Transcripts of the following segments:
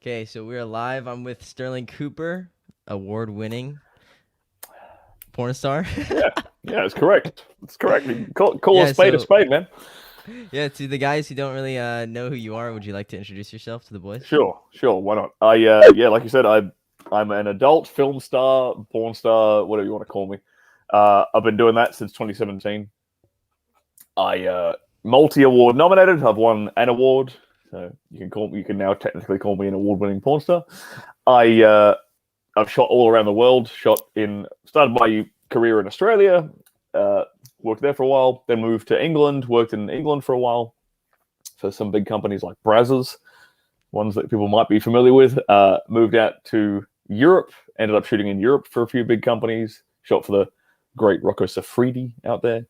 Okay, so we're live. I'm with Stirling Cooper, award-winning porn star. Yeah, yeah, it's correct. It's correct. You can call Yeah, a so spade, man. yeah, to the guys who don't really know who you are, would you like to introduce yourself to the boys? Sure, sure. Why not? Yeah, like you said, I'm an adult film star, porn star, whatever you want to call me. I've been doing that since 2017. Multi-award nominated. I've won an award, so you can now technically call me an award-winning porn star. I I've shot all around the world. Started my career in Australia. Uh, Worked there for a while. Then moved to England. Worked in England for a while for some big companies like Brazzers, ones that people might be familiar with. Moved out to Europe. Ended up shooting in Europe for a few big companies. Shot for the great Rocco Siffredi out there.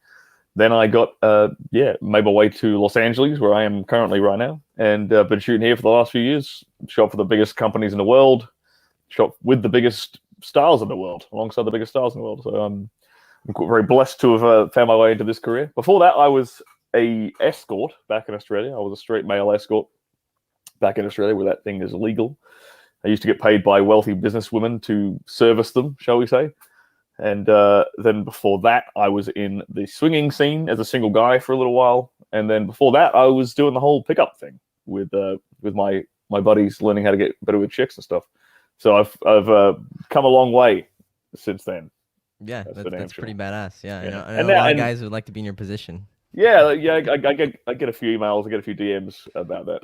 Then I got made my way to Los Angeles, where I am currently right now, and been shooting here for the last few years. Shot for the biggest companies in the world. Shot with the biggest stars in the world, alongside the biggest stars in the world. So I'm very blessed to have found my way into this career. Before that, I was a escort back in Australia. I was a straight male escort back in Australia, where that thing is illegal. I used to get paid by wealthy businesswomen to service them, shall we say. And then before that, I was in the swinging scene as a single guy for a little while. And then before that, I was doing the whole pickup thing with my buddies, learning how to get better with chicks and stuff. So I've come a long way since then. Yeah, That's for damn that's sure. pretty badass. Yeah, Yeah, I and know a now lot of and guys would like to be in your position. yeah. I get a few emails, I get a few DMs about that.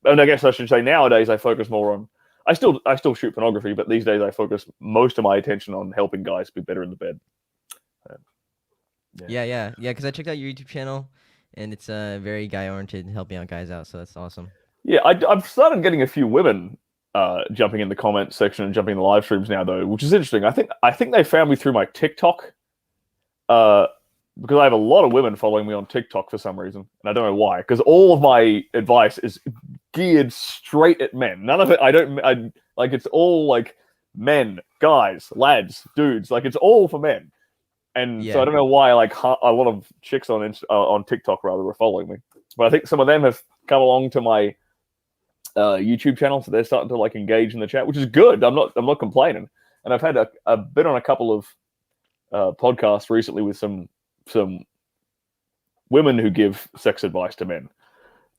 And I guess I should say nowadays I focus more on. I still shoot pornography, but these days I focus most of my attention on helping guys be better in the bed. Um, yeah. Yeah. Because I checked out your YouTube channel, and it's very guy-oriented, helping out guys out. So that's awesome. Yeah, I've started getting a few women jumping in the comment section and jumping in the live streams now, though, which is interesting. I think they found me through my TikTok, uh, because I have a lot of women following me on TikTok for some reason, and I don't know why. Because all of my advice is geared straight at men. None of it. I like. It's all like men, guys, lads, dudes. Like it's all for men. And so I Yeah. don't know why like a lot of chicks on TikTok rather were following me, but I think some of them have come along to my YouTube channel, so they're starting to like engage in the chat, which is good. I'm not complaining, and I've had a been on a couple of podcasts recently with some women who give sex advice to men,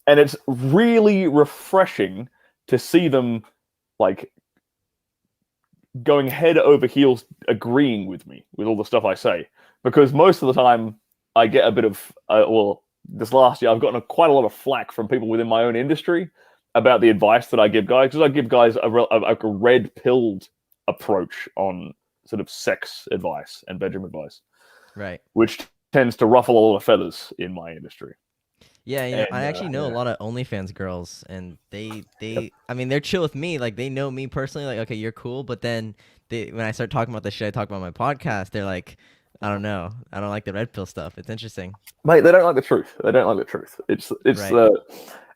and it's really refreshing to see them like going head over heels agreeing with me with all the stuff I say, because most of the time I get a bit of this last year I've gotten quite a lot of flack from people within my own industry about the advice that I give guys, because I give guys a red pilled approach on sort of sex advice and bedroom advice, Right. which tends to ruffle all the feathers in my industry. Yeah, I And actually know a yeah, lot of OnlyFans girls, and I mean, they're chill with me. Like, they know me personally. Like, okay, you're cool. But then when I start talking about the shit I talk about on my podcast, they're like, I don't know, I don't like the red pill stuff. It's interesting. mate, they don't like the truth. They don't like the truth. It's Right.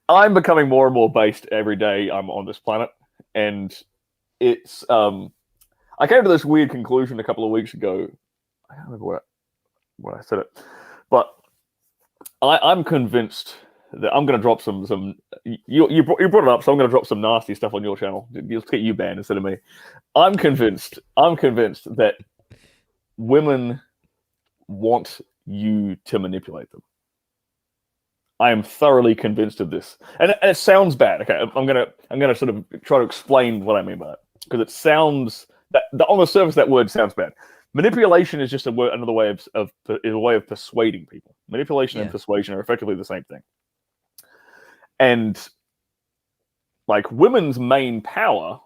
I'm becoming more and more based every day I'm on this planet, and it's I came to this weird conclusion a couple of weeks ago. I don't remember what I said it, but I'm convinced that I'm going to drop some. You brought it up, so I'm going to drop some nasty stuff on your channel. Let's get you banned instead of me. I'm convinced that women want you to manipulate them. I am thoroughly convinced of this, and it sounds bad. Okay, I'm gonna sort of try to explain what I mean by it, because it sounds that on the surface that word sounds bad. Manipulation is just another way is a way of persuading people. Manipulation and Yeah. persuasion are effectively the same thing, and like women's main power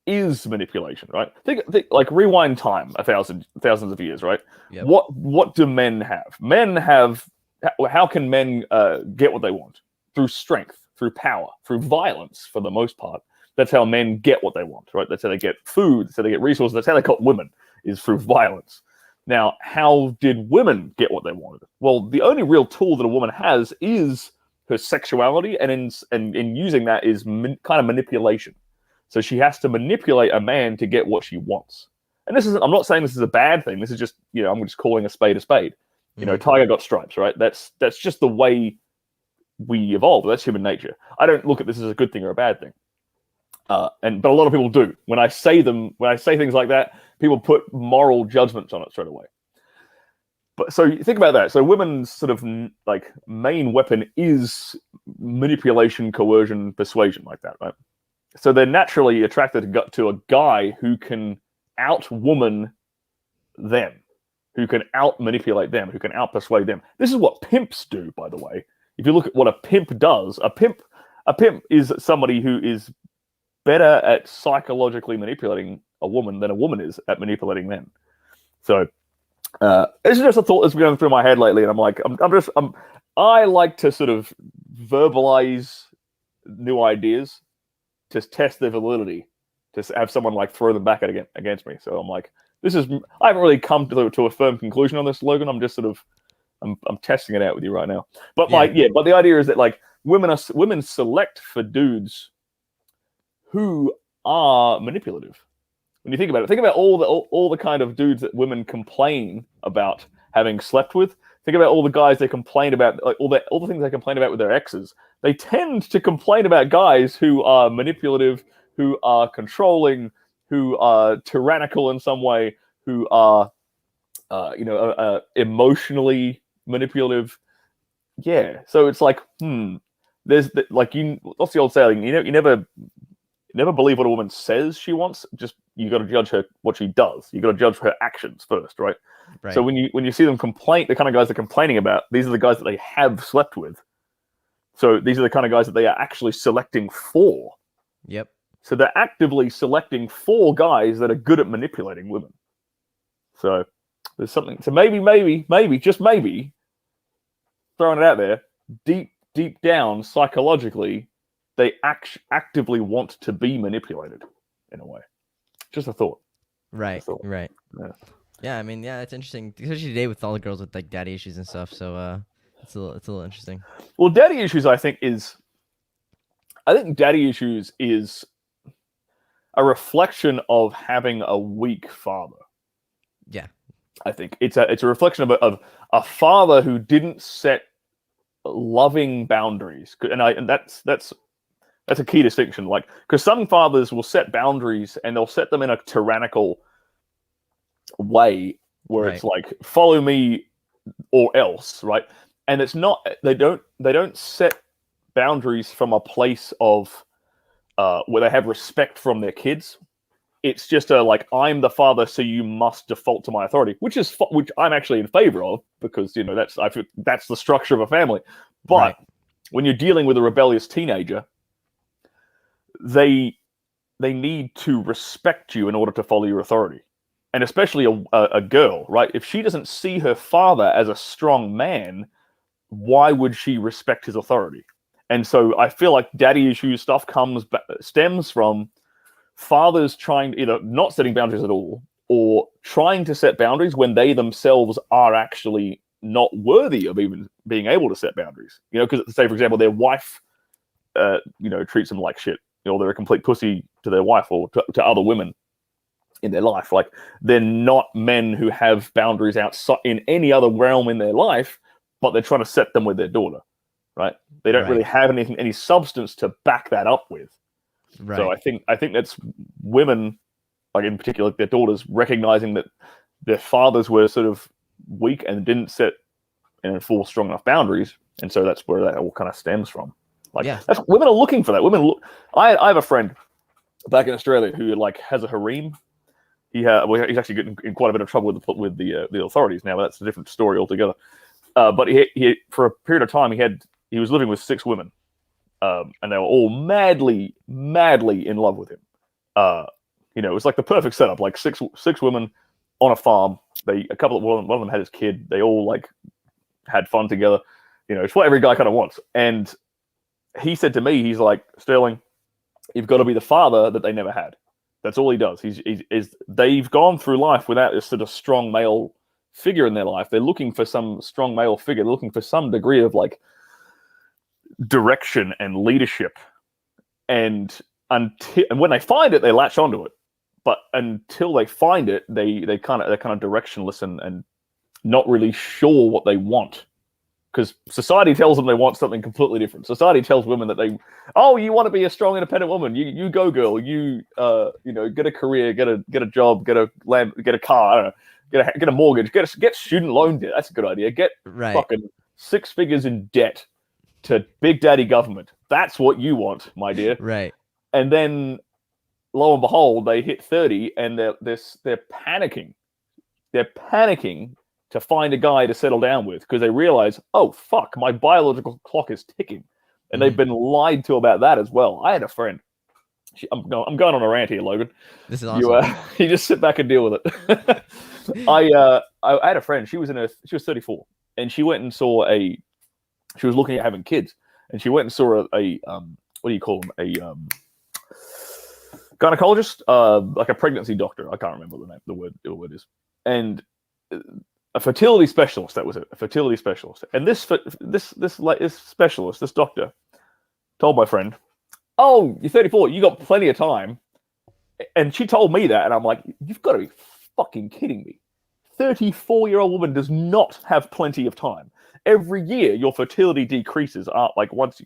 is manipulation, right? Think like rewind time thousands of years, right? Yep. What do men have? Men have how can men get what they want? Through strength, through power, through violence for the most part. That's how men get what they want, right? That's how they get food, that's how they get resources, that's how they got women, is through violence. Now, how did women get what they wanted? Well, the only real tool that a woman has is her sexuality, and in using that is kind of manipulation. So she has to manipulate a man to get what she wants. And I'm not saying this is a bad thing. This is just, I'm just calling a spade a spade. Hmm. Tiger got stripes, right? That's just the way we evolve. That's human nature. I don't look at this as a good thing or a bad thing. But a lot of people do. When I say things like that, people put moral judgments on it straight away. But so you think about that. So women's sort of like main weapon is manipulation, coercion, persuasion, like that, right? So they're naturally attracted to a guy who can out-woman them, who can out-manipulate them, who can out-persuade them. This is what pimps do, by the way. If you look at what a pimp does, a pimp is somebody who is better at psychologically manipulating a woman than a woman is at manipulating men. So this is just a thought that's been going through my head lately, and I'm like, I like to sort of verbalize new ideas to test their validity, to have someone like throw them back against me. So I'm like, I haven't really come to a firm conclusion on this, Logan. I'm just sort of, I'm testing it out with you right now. But but the idea is that like women select for dudes who are manipulative. When you think about it, think about all the kind of dudes that women complain about having slept with. Think about all the guys they complain about, like all the things they complain about with their exes. They tend to complain about guys who are manipulative, who are controlling, who are tyrannical in some way, who are, emotionally manipulative. Yeah. So it's like, what's the old saying? You never believe what a woman says she wants. Just you got to judge her what she does. You got to judge her actions first, right? Right. So when you see them complain, the kind of guys they're complaining about, these are the guys that they have slept with. So these are the kind of guys that they are actually selecting for. Yep. So they're actively selecting for guys that are good at manipulating women. So there's something. So maybe, just maybe, throwing it out there, deep down psychologically, they actively want to be manipulated in a way. Just a thought. Right. Right. Yeah. Yeah. I mean, yeah, it's interesting, especially today with all the girls with like daddy issues and stuff. So it's a little interesting. Well, daddy issues, I think daddy issues is a reflection of having a weak father. Yeah. I think it's a reflection of a father who didn't set loving boundaries, and that's a key distinction. Like, because some fathers will set boundaries and they'll set them in a tyrannical way where it's like, follow me or else, right? And it's not, they don't set boundaries from a place of where they have respect from their kids. It's just I'm the father, so you must default to my authority, which I'm actually in favor of, because I feel that's the structure of a family. But when you're dealing with a rebellious teenager, they need to respect you in order to follow your authority, and especially a girl, right? If she doesn't see her father as a strong man, why would she respect his authority? And so I feel like daddy issue stuff stems from fathers trying either not setting boundaries at all, or trying to set boundaries when they themselves are actually not worthy of even being able to set boundaries. Because say, for example, their wife, treats them like shit, or they're a complete pussy to their wife or to other women in their life. Like, they're not men who have boundaries outside in any other realm in their life, but they're trying to set them with their daughter, right? They don't really have any substance to back that up with. Right. So I think that's women, like in particular, their daughters, recognizing that their fathers were sort of weak and didn't set and enforce strong enough boundaries, and so that's where that all kind of stems from. That's, women are looking for that. I have a friend back in Australia who has a harem. He's actually getting in quite a bit of trouble with the authorities now, but that's a different story altogether. But he for a period of time he was living with 6 women. And they were all madly in love with him. It was like the perfect setup. Like six women on a farm. One of them had his kid. They all had fun together. It's what every guy kind of wants. And he said to me, he's like, Sterling, you've got to be the father that they never had. That's all he does. They've gone through life without this sort of strong male figure in their life. They're looking for some strong male figure. They're looking for some degree of direction and leadership, and when they find it, they latch onto it. But until they find it, they're kind of directionless and not really sure what they want, because society tells them they want something completely different. Society tells women that you want to be a strong, independent woman. You go, girl. You get a career, get a job, get a car. I don't know, get a mortgage, get student loan debt. That's a good idea. Get fucking 6 figures in debt to Big Daddy government. That's what you want, my dear. Right. And then, lo and behold, they hit 30 and they're panicking. They're panicking to find a guy to settle down with because they realize, oh, fuck, my biological clock is ticking. And they've been lied to about that as well. I had a friend. I'm going on a rant here, Logan. This is awesome. You just sit back and deal with it. I had a friend. She was 34, and she went and saw she was looking at having kids, and she went and saw a what do you call them? A gynecologist, like a pregnancy doctor. I can't remember the word is. And a fertility specialist. That was it. A fertility specialist. And this specialist, this doctor, told my friend, "Oh, you're 34. You got plenty of time." And she told me that, and I'm like, "You've got to be fucking kidding me! 34-year-old woman does not have plenty of time. Every year, your fertility decreases. Like once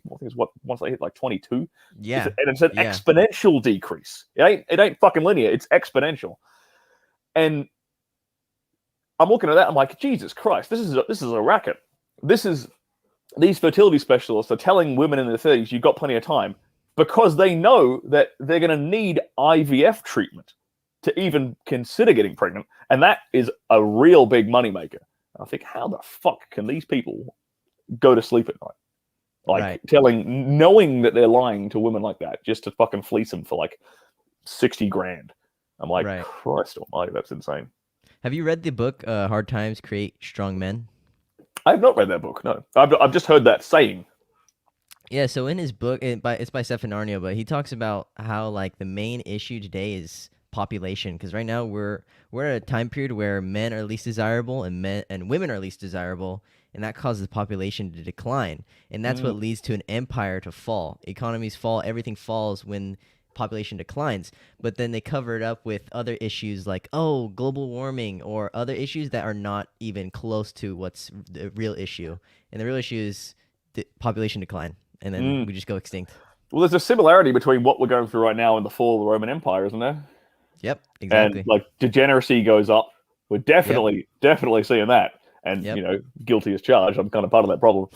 they hit like 22. Yeah, and it's an exponential decrease. It ain't fucking linear. It's exponential. And I'm looking at that. I'm like, Jesus Christ, this is a racket. These fertility specialists are telling women in their 30s, you've got plenty of time, because they know that they're going to need IVF treatment to even consider getting pregnant, and that is a real big moneymaker. I think, how the fuck can these people go to sleep at night? Like knowing that they're lying to women like that just to fucking fleece them for like 60 grand. I'm like, Christ almighty, that's insane. Have you read the book Hard Times Create Strong Men? I have not read that book, no. I've just heard that saying. Yeah, so in his book, it's by Stefan Arnio, but he talks about how like the main issue today is population, because right now we're at a time period where men are least desirable and women are least desirable, and that causes population to decline, and that's what leads to an empire to fall. Economies fall, everything falls when population declines. But then they cover it up with other issues like global warming or other issues that are not even close to what's the real issue, and the real issue is the population decline, and then we just go extinct. Well, there's a similarity between what we're going through right now and the fall of the Roman Empire, isn't there? Yep, exactly. And like degeneracy goes up. We're definitely seeing that. And guilty as charged. I'm kind of part of that problem.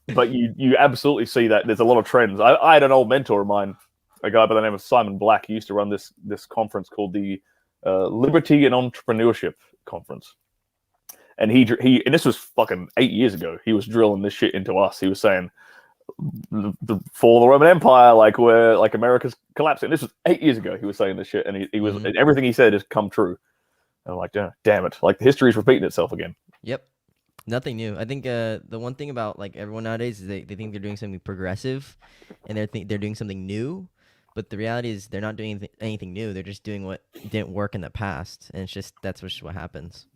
But you absolutely see that there's a lot of trends. I had an old mentor of mine, a guy by the name of Simon Black. He used to run this conference called the Liberty and Entrepreneurship Conference. And he and this was fucking 8 years ago. He was drilling this shit into us. He was saying the fall of the Roman Empire, like where like America's collapsing. This was 8 years ago. He was saying this shit, and he was and everything he said has come true. And I'm like, damn it! Like history is repeating itself again. Yep, nothing new. I think the one thing about like everyone nowadays is they think they're doing something progressive, and they're doing something new, but the reality is they're not doing anything new. They're just doing what didn't work in the past, and it's just that's just what happens.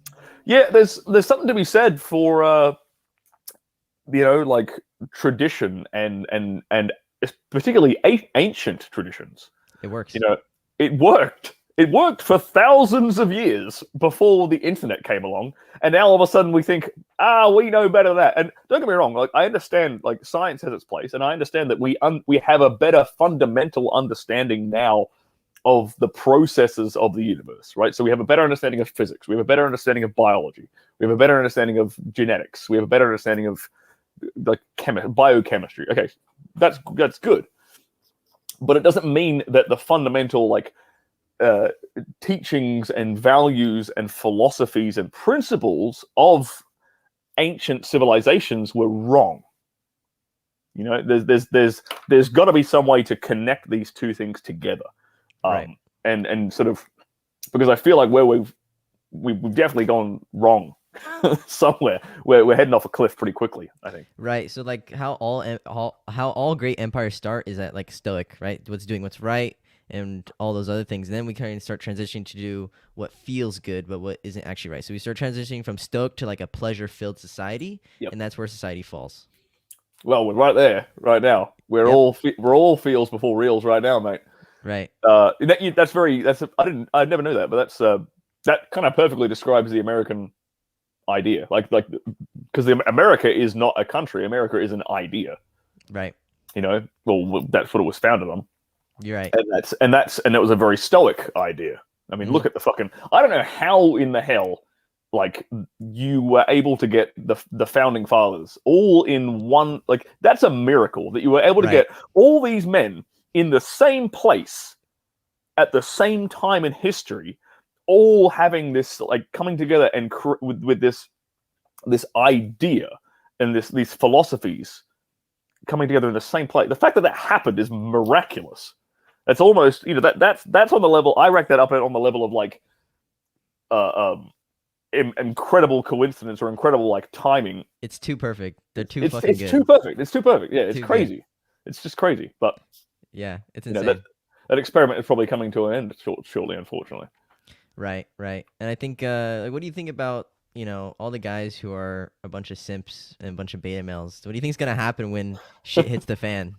Yeah, there's something to be said for like tradition and particularly ancient traditions. It works. It worked. It worked for thousands of years before the internet came along, and now all of a sudden we think, we know better than that. And don't get me wrong, like I understand, like science has its place, and I understand that we have a better fundamental understanding now of the processes of the universe, right? So we have a better understanding of physics, we have a better understanding of biology, we have a better understanding of genetics, we have a better understanding of like biochemistry. Okay, that's good, but it doesn't mean that the fundamental like teachings and values and philosophies and principles of ancient civilizations were wrong. There's got to be some way to connect these two things together, right? And sort of, because I feel like where we've definitely gone wrong somewhere. We're heading off a cliff pretty quickly, I think. Right. So like how all great empires start is at like stoic, right? What's right and all those other things. And then we kind of start transitioning to do what feels good, but what isn't actually right. So we start transitioning from stoic to like a pleasure-filled society, and that's where society falls. Well, we're right there, right now. We're all feels before reals right now, mate. Right. I never knew that, but that kind of perfectly describes the American idea. Because America is not a country. America is an idea. Right. Well, that's what it was founded on. You're right. And that was a very stoic idea. I mean, look at the fucking. I don't know how in the hell, like, you were able to get the founding fathers all in one. Like, that's a miracle that you were able to get all these men in the same place at the same time in history, all having this, like, coming together and with this idea and these philosophies coming together in the same place. The fact that happened is miraculous. That's almost, that's on the level. I rank that up on the level of, like, incredible coincidence or incredible, like, timing. It's too perfect. They're too fucking good. It's too perfect. It's too perfect. Yeah, it's crazy. Good. It's just crazy. But yeah, it's insane. That experiment is probably coming to an end shortly, unfortunately. Right. And I think, what do you think about, all the guys who are a bunch of simps and a bunch of beta males? What do you think is gonna happen when shit hits the fan?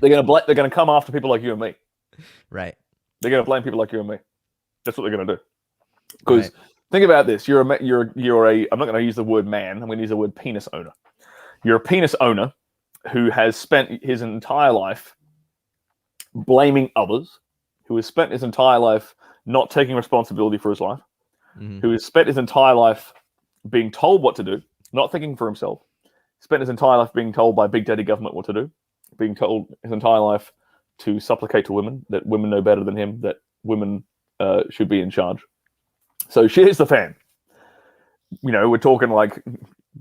They're gonna come after people like you and me. Right. They're gonna blame people like you and me. That's what they're gonna do. Because think about this: you're a. I'm not gonna use the word man. I'm gonna use the word penis owner. You're a penis owner who has spent his entire life blaming others, who has spent his entire life not taking responsibility for his life, who has spent his entire life being told what to do, not thinking for himself, spent his entire life being told by Big Daddy government what to do, being told his entire life to supplicate to women, that women know better than him, that women should be in charge. So here's the fan. We're talking like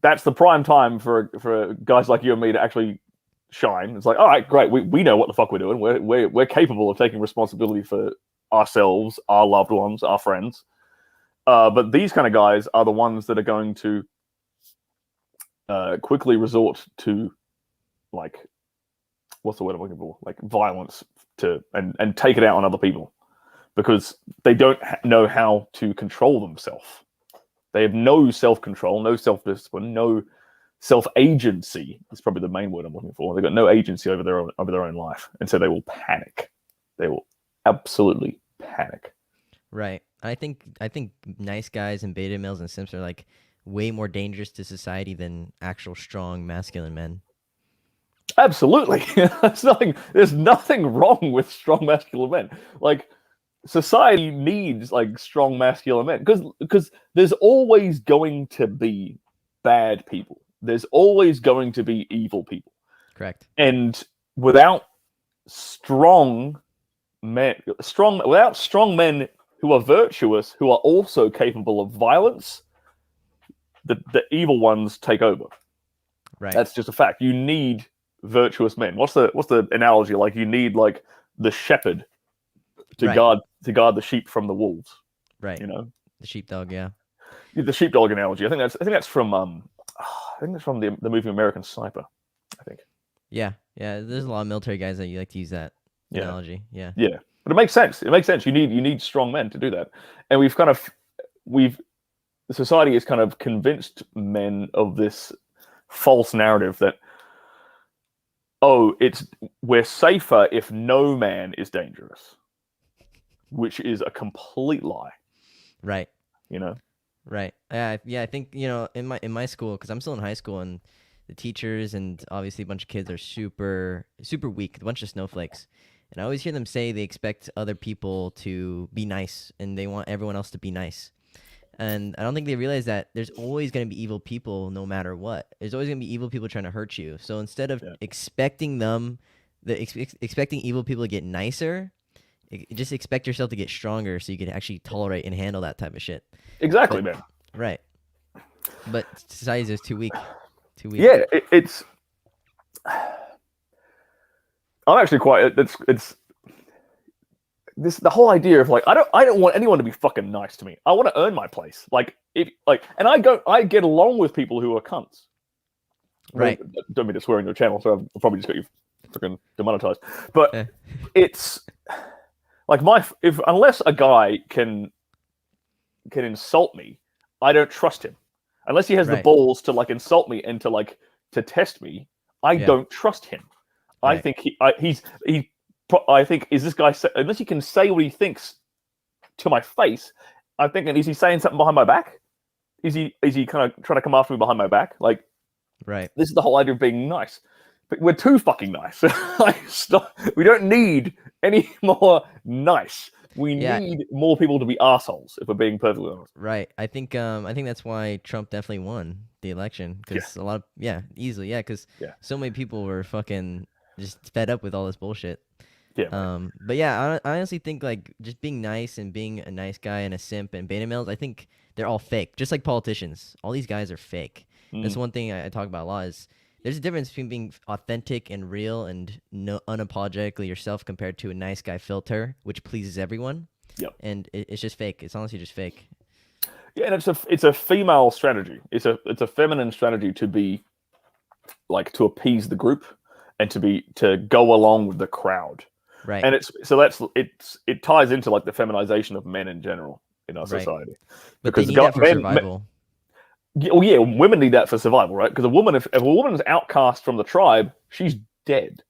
that's the prime time for guys like you and me to actually shine. It's like, all right, great. We know what the fuck we're doing. We're capable of taking responsibility for ourselves, our loved ones, our friends. But these kind of guys are the ones that are going to quickly resort to, like, what's the word I'm looking for? Like, violence and take it out on other people because they don't know how to control themselves. They have no self-control, no self-discipline, no self-agency. Is probably the main word I'm looking for. They've got no agency over their own life, and so they will panic. They will absolutely panic. Right. I think nice guys and beta males and simps are, like, way more dangerous to society than actual strong masculine men. Absolutely. There's nothing wrong with strong masculine men. Like, society needs, like, strong masculine men because there's always going to be bad people. There's always going to be evil people. Correct. And without strong men who are virtuous, who are also capable of violence, the evil ones take over. Right. That's just a fact. You need virtuous men. What's the analogy? Like, you need, like, the shepherd to guard the sheep from the wolves. Right. The sheepdog. Yeah. The sheepdog analogy. I think that's from the movie American Sniper. I think. Yeah. There's a lot of military guys that you like to use that analogy. Yeah. Yeah, but it makes sense. You need strong men to do that, and society has kind of convinced men of this false narrative that, we're safer if no man is dangerous, which is a complete lie. Right. Right. Yeah. I think, in my school, because I'm still in high school, and the teachers and obviously a bunch of kids are super, super weak, a bunch of snowflakes. And I always hear them say they expect other people to be nice and they want everyone else to be nice. And I don't think they realize that there's always going to be evil people no matter what. There's always going to be evil people trying to hurt you. So instead of expecting expecting evil people to get nicer, just expect yourself to get stronger so you can actually tolerate and handle that type of shit. Exactly, man. Right. But society is too weak. Yeah, it's. I'm actually quite. It's the whole idea of, like, I don't want anyone to be fucking nice to me. I want to earn my place. And I get along with people who are cunts. Right. Don't mean to swear on your channel, so I've probably just got you freaking demonetized. But it's like unless a guy can insult me, I don't trust him. Unless he has the balls to, like, insult me and to test me, I don't trust him. I think I think is this guy, unless he can say what he thinks to my face I'm thinking, is he saying something behind my back? Is he kind of trying to come after me behind my back? Like, Right. this is the whole idea of being nice. But we're too fucking nice. Like, stop. We don't need any more nice. We Yeah. need more people to be assholes, if we're being perfectly honest. Right. I think that's why Trump definitely won the election, Yeah. because a lot of easily, because Yeah. so many people were fucking just fed up with all this bullshit. Yeah. Mate. But yeah, I honestly think like just being nice and being a nice guy and a simp and beta males, I think they're all fake, just like politicians. All these guys are fake. That's one thing I talk about a lot is there's a difference between being authentic and real and no unapologetically yourself compared to a nice guy filter, which pleases everyone. Yep. And it's just fake. It's honestly just fake. Yeah, and it's a female strategy. It's a feminine strategy to be like to appease the group and to go along with the crowd. Right. And it ties into like the feminization of men in general in our society. But because they need that for survival. Women need that for survival, right? Because if a woman is outcast from the tribe, she's dead.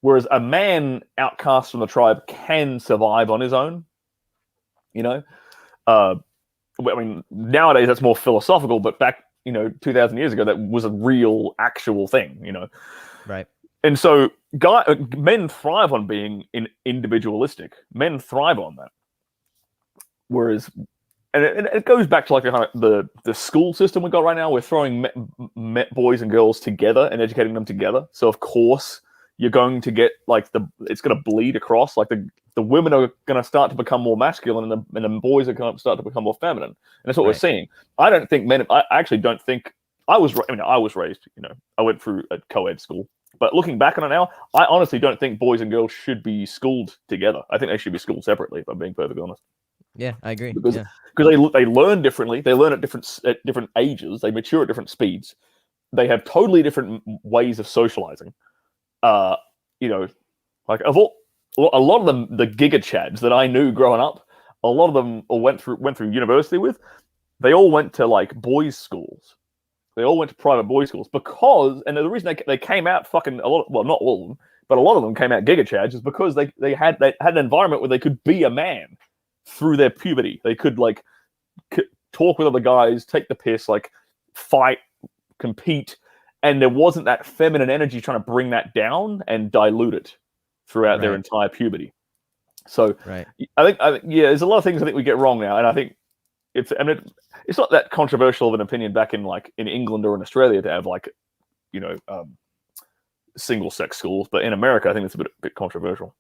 Whereas a man outcast from the tribe can survive on his own. You know, I mean, nowadays that's more philosophical, but back 2,000 years ago, that was a real, actual thing. Right. And so, men thrive on being individualistic. Men thrive on that. Whereas, and it goes back to like the school system we got right now. We're throwing boys and girls together and educating them together. So of course you're going to get like it's going to bleed across. Like the women are going to start to become more masculine, and the boys are going to start to become more feminine. And that's what we're seeing. I don't think men. I actually don't think I was raised. I went through a co-ed school. But looking back on it now, I honestly don't think boys and girls should be schooled together. I think they should be schooled separately, if I'm being perfectly honest. Yeah, I agree. Because they learn differently. They learn at different ages. They mature at different speeds. They have totally different ways of socializing. Like a lot of them, the giga chads that I knew growing up, a lot of them went through university with. They all went to like boys' schools. They all went to private boys' schools and the reason they came out fucking a lot. Well, not all of them, but a lot of them came out giga chads is because they had an environment where they could be a man through their puberty. They could like talk with other guys, take the piss, like fight, compete, and there wasn't that feminine energy trying to bring that down and dilute it throughout their entire puberty. So I think there's a lot of things I think we get wrong now, and I think it's not that controversial of an opinion back in England or in Australia to have single sex schools, but in America I think it's a bit controversial.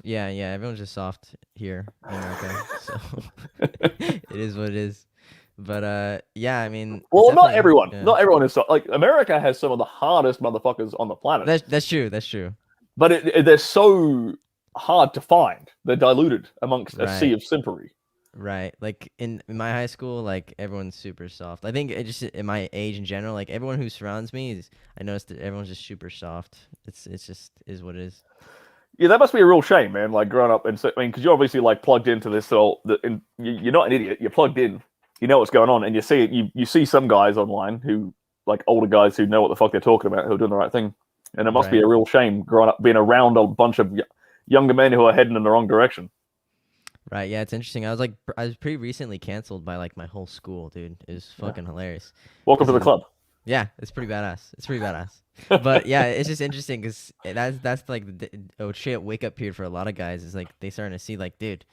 Yeah, everyone's just soft here in America, so it is what it is. But I mean, well, not everyone is soft. Like America has some of the hardest motherfuckers on the planet. That's true. But they're so hard to find. They're diluted amongst a sea of simpery. Right. Like in my high school, like everyone's super soft. I think just in my age in general, like everyone who surrounds me I noticed that everyone's just super soft. It's just is what it is. Yeah, that must be a real shame, man. Like growing up, and because you're obviously like plugged into this, and you're not an idiot. You're plugged in. You know what's going on, and you see some guys online who like older guys who know what the fuck they're talking about, who are doing the right thing, and it must be a real shame growing up being around a bunch of younger men who are heading in the wrong direction. Right. Yeah, it's interesting. I was pretty recently canceled by like my whole school, dude. It was fucking hilarious. Welcome to the club. Yeah, it's pretty badass. But yeah, it's just interesting because that's like the shit wake up period for a lot of guys. Is like they starting to see like, dude,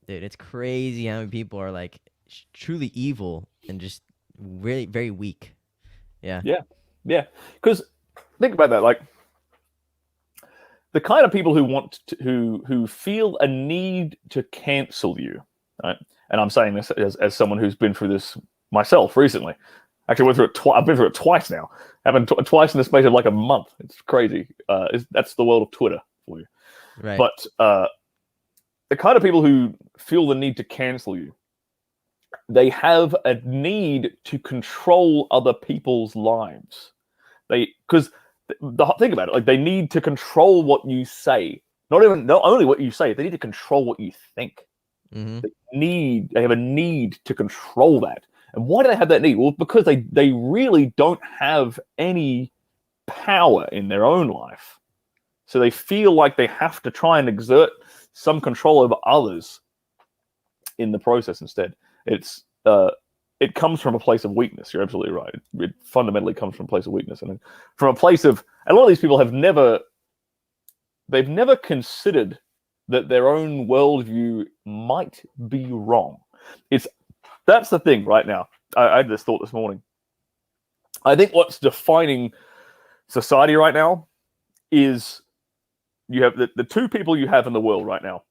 it's crazy how many people are like truly evil and just really very weak. Yeah. Because think about that, like the kind of people who feel a need to cancel you, right? And I'm saying this as someone who's been through this myself recently. Actually, went through it I've been through it twice now. Happened twice in the space of like a month. It's crazy. That's the world of Twitter for you. Right. But the kind of people who feel the need to cancel you, they have a need to control other people's lives. Because think about it, like they need to control what you say. Not only what you say, they need to control what you think. Mm-hmm. They have a need to control that. And why do they have that need? Well, because they really don't have any power in their own life. So they feel like they have to try and exert some control over others in the process instead. It comes from a place of weakness. You're absolutely right. It fundamentally comes from a place of weakness, and from a place of, and a lot of these people they've never considered that their own worldview might be wrong. That's the thing right now. I had this thought this morning. I think what's defining society right now is you have the two people you have in the world right now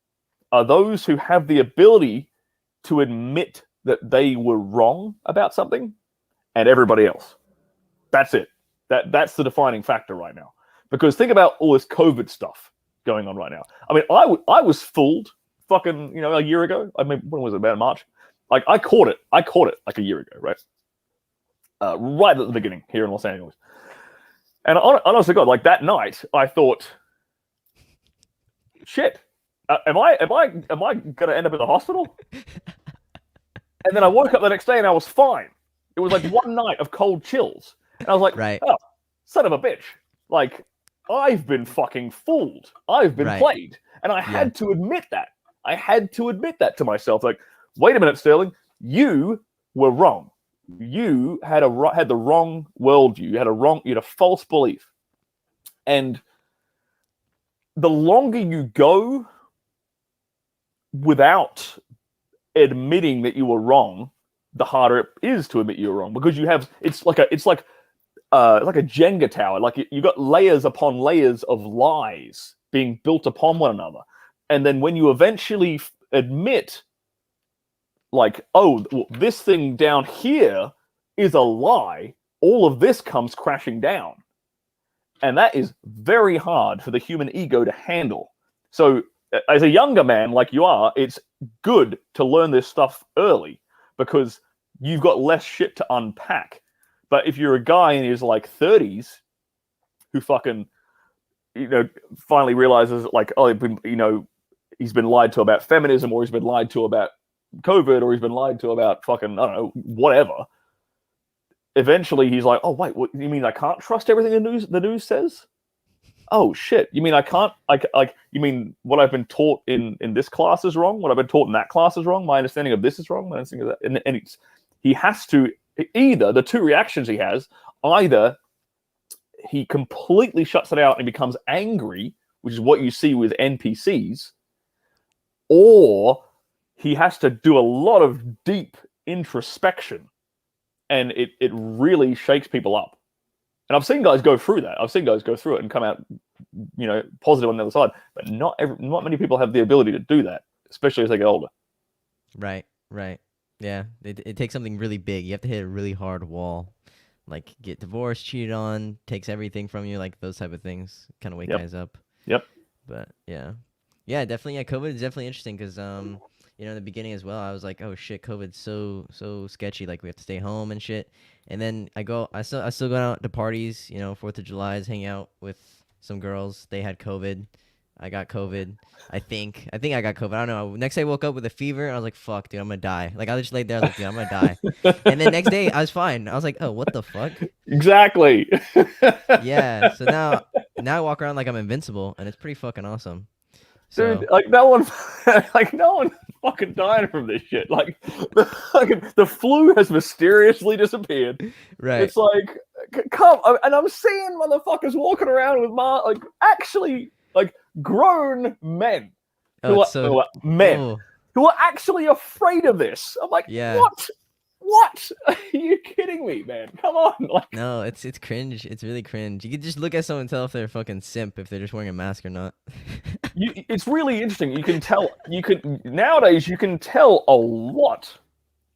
are those who have the ability to admit that they were wrong about something, and everybody else. That's it. That's the defining factor right now. Because think about all this COVID stuff going on right now. I mean, I was fooled fucking, a year ago. I mean, when was it? About March? Like, I caught it like a year ago, right? Right at the beginning here in Los Angeles. And honest to God, like that night, I thought, shit, am I gonna end up in the hospital? And then I woke up the next day and I was fine. It was like one night of cold chills. And I was like, Right. oh, son of a bitch. Like, I've been fucking fooled. I've been played. And I had to admit that. I had to admit that to myself. Like, wait a minute, Stirling, you were wrong. You had the wrong worldview. You had a false belief. And the longer you go without admitting that you were wrong, the harder it is to admit you're wrong, because it's like a Jenga tower. Like you got layers upon layers of lies being built upon one another, and then when you eventually admit, like, oh, this thing down here is a lie, all of this comes crashing down, and that is very hard for the human ego to handle. So as a younger man like you are, it's good to learn this stuff early because you've got less shit to unpack. But if you're a guy in his like 30s who fucking, finally realizes like, oh, he's been lied to about feminism, or he's been lied to about COVID, or he's been lied to about fucking, I don't know, whatever. Eventually he's like, oh, wait, what, you mean I can't trust everything the news says? Oh shit! You mean I can't? You mean what I've been taught in this class is wrong? What I've been taught in that class is wrong? My understanding of this is wrong. My understanding of that, and he has to either the two reactions he has. Either he completely shuts it out and becomes angry, which is what you see with NPCs, or he has to do a lot of deep introspection, and it really shakes people up. And I've seen guys go through that. I've seen guys go through it and come out, positive on the other side. But not many people have the ability to do that, especially as they get older. Right. Yeah, it takes something really big. You have to hit a really hard wall, like get divorced, cheated on, takes everything from you, like those type of things. Kind of wake guys up. Yep. But yeah, definitely. Yeah, COVID is definitely interesting because in the beginning as well, I was like, oh shit, COVID's so sketchy. Like we have to stay home and shit. And then I still go out to parties. 4th of July's, hang out with some girls. They had COVID. I got COVID. I think I got COVID. I don't know. Next day I woke up with a fever and I was like, fuck, dude, I'm gonna die. Like I just laid there, I was like, dude, I'm gonna die. And then next day I was fine. I was like, oh, what the fuck? Exactly. Yeah. So now I walk around like I'm invincible, and it's pretty fucking awesome. So, dude, like no one fucking dying from this shit. Like the flu has mysteriously disappeared. right. It's like, come, and I'm seeing motherfuckers walking around with actually like grown men who are actually afraid of this. I'm like, what? Are you kidding me, man? Come on. Like, no, it's cringe. It's really cringe. You can just look at someone and tell if they're a fucking simp if they're just wearing a mask or not. It's really interesting. You can tell. Nowadays you can tell a lot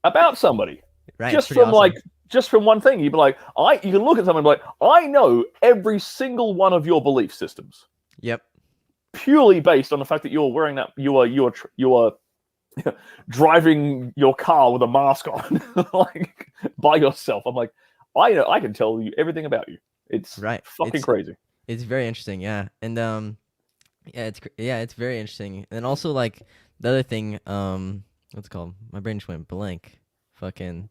about somebody, right? Just from one thing. You'd be like, you can look at someone and be like, I know every single one of your belief systems. Yep. Purely based on the fact that you're wearing that, you are driving your car with a mask on, like by yourself. I'm like, I can tell you everything about you. It's fucking crazy. It's very interesting, yeah, and it's very interesting, and also like the other thing, what's it called? My brain just went blank. Fucking,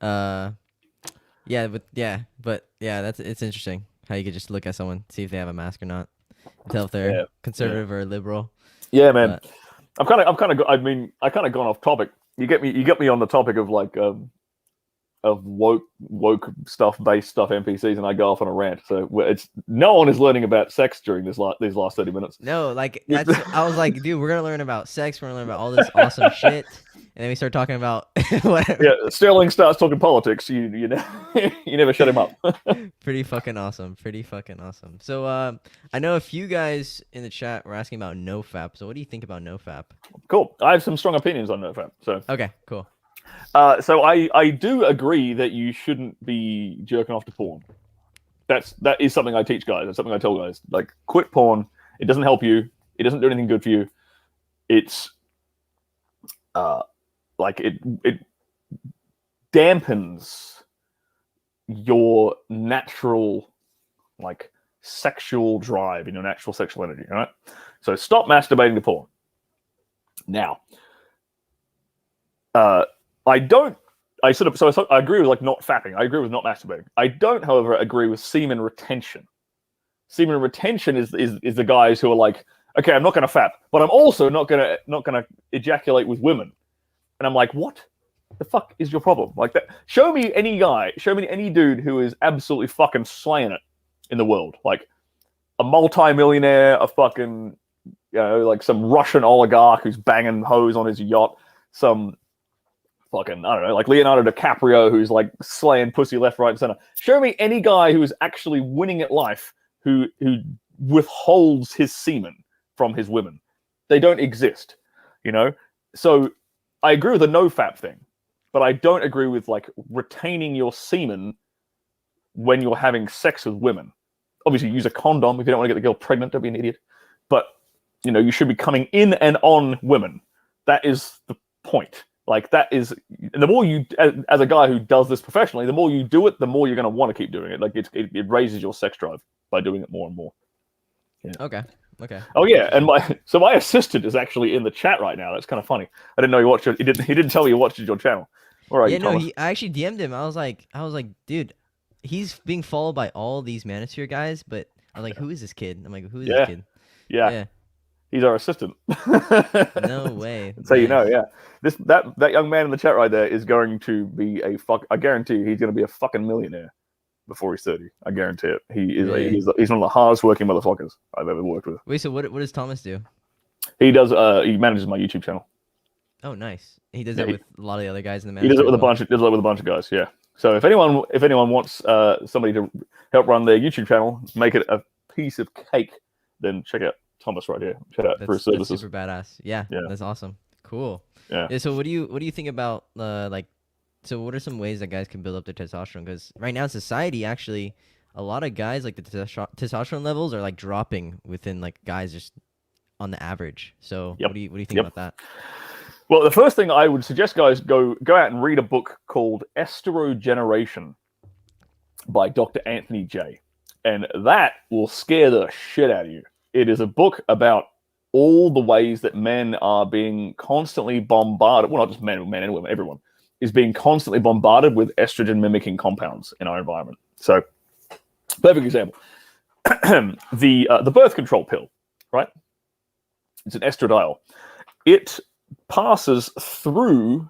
but it's interesting how you could just look at someone, see if they have a mask or not, tell if they're conservative or liberal. Yeah, man. I mean, I kind of gone off topic. You get me on the topic of like of woke stuff, based stuff, NPCs, and I go off on a rant. So it's no one is learning about sex during these last 30 minutes. No, like that's I was like, dude, we're gonna learn about sex. We're gonna learn about all this awesome shit, and then we start talking about whatever. Yeah, Sterling starts talking politics. You you never shut him up. Pretty fucking awesome. Pretty fucking awesome. So I know a few guys in the chat were asking about Nofap. So what do you think about Nofap? Cool. I have some strong opinions on Nofap. So Okay, cool. so I do agree that you shouldn't be jerking off to porn. That is something I teach guys. That's something I tell guys. Like, quit porn. It doesn't help you. It doesn't do anything good for you. It's like it dampens your natural like sexual drive and your natural sexual energy. All right. So stop masturbating to porn. Now, I agree with like not fapping. I agree with not masturbating. I don't, however, agree with semen retention. Semen retention is the guys who are like, okay, I'm not going to fap, but I'm also not gonna ejaculate with women. And I'm like, what the fuck is your problem? Like that? Show me any dude who is absolutely fucking slaying it in the world, like a multi-millionaire, a fucking, like some Russian oligarch who's banging hoes on his yacht, some fucking, I don't know, like Leonardo DiCaprio who's like slaying pussy left, right, and center. Show me any guy who is actually winning at life who withholds his semen from his women. They don't exist, So I agree with the no-fap thing, but I don't agree with like retaining your semen when you're having sex with women. Obviously, use a condom if you don't want to get the girl pregnant. Don't be an idiot. But you should be coming in and on women. That is the point. Like that is, and the more you, as a guy who does this professionally, the more you do it, the more you're going to want to keep doing it. Like it raises your sex drive by doing it more and more. Yeah. Okay. Oh yeah, and my assistant is actually in the chat right now. That's kind of funny. I didn't know you watched it. He didn't tell me you watched your channel. All right. Yeah, no, I actually DM'd him. I was like, dude, he's being followed by all these Manosphere guys, but I was like, who is this kid? I'm like, who is this kid? Yeah. He's our assistant. No way. So nice. Yeah. That young man in the chat right there is going to be I guarantee you, he's going to be a fucking millionaire before he's 30. I guarantee it. He's one of the hardest working motherfuckers I've ever worked with. Wait, so what does Thomas do? He does. He manages my YouTube channel. Oh, nice. He does that with a lot of the other guys in the. He does it with a bunch of guys. Yeah. So if anyone wants somebody to help run their YouTube channel, make it a piece of cake, then check out Thomas right here. Shout out for his services. That's super badass. Yeah, that's awesome. Cool. Yeah. So what do you think about so what are some ways that guys can build up their testosterone? Because right now in society, actually, a lot of guys, like the testosterone levels are like dropping within like guys just on the average. So what do you think about that? Well, the first thing I would suggest guys go out and read a book called Estrogeneration by Dr. Anthony J. And that will scare the shit out of you. It is a book about all the ways that men are being constantly bombarded. Well, not just men and women, everyone is being constantly bombarded with estrogen mimicking compounds in our environment. So, perfect example. The birth control pill, right? It's an estradiol. It passes through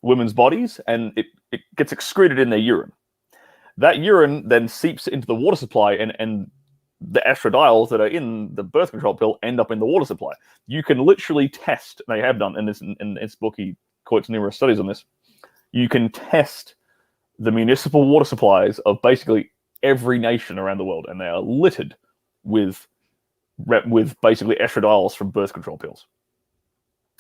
women's bodies and it gets excreted in their urine. That urine then seeps into the water supply and the estradiols that are in the birth control pill end up in the water supply. You can literally test, and they have done in this book, he quotes numerous studies on this. You can test the municipal water supplies of basically every nation around the world, and they are littered with basically estradiols from birth control pills.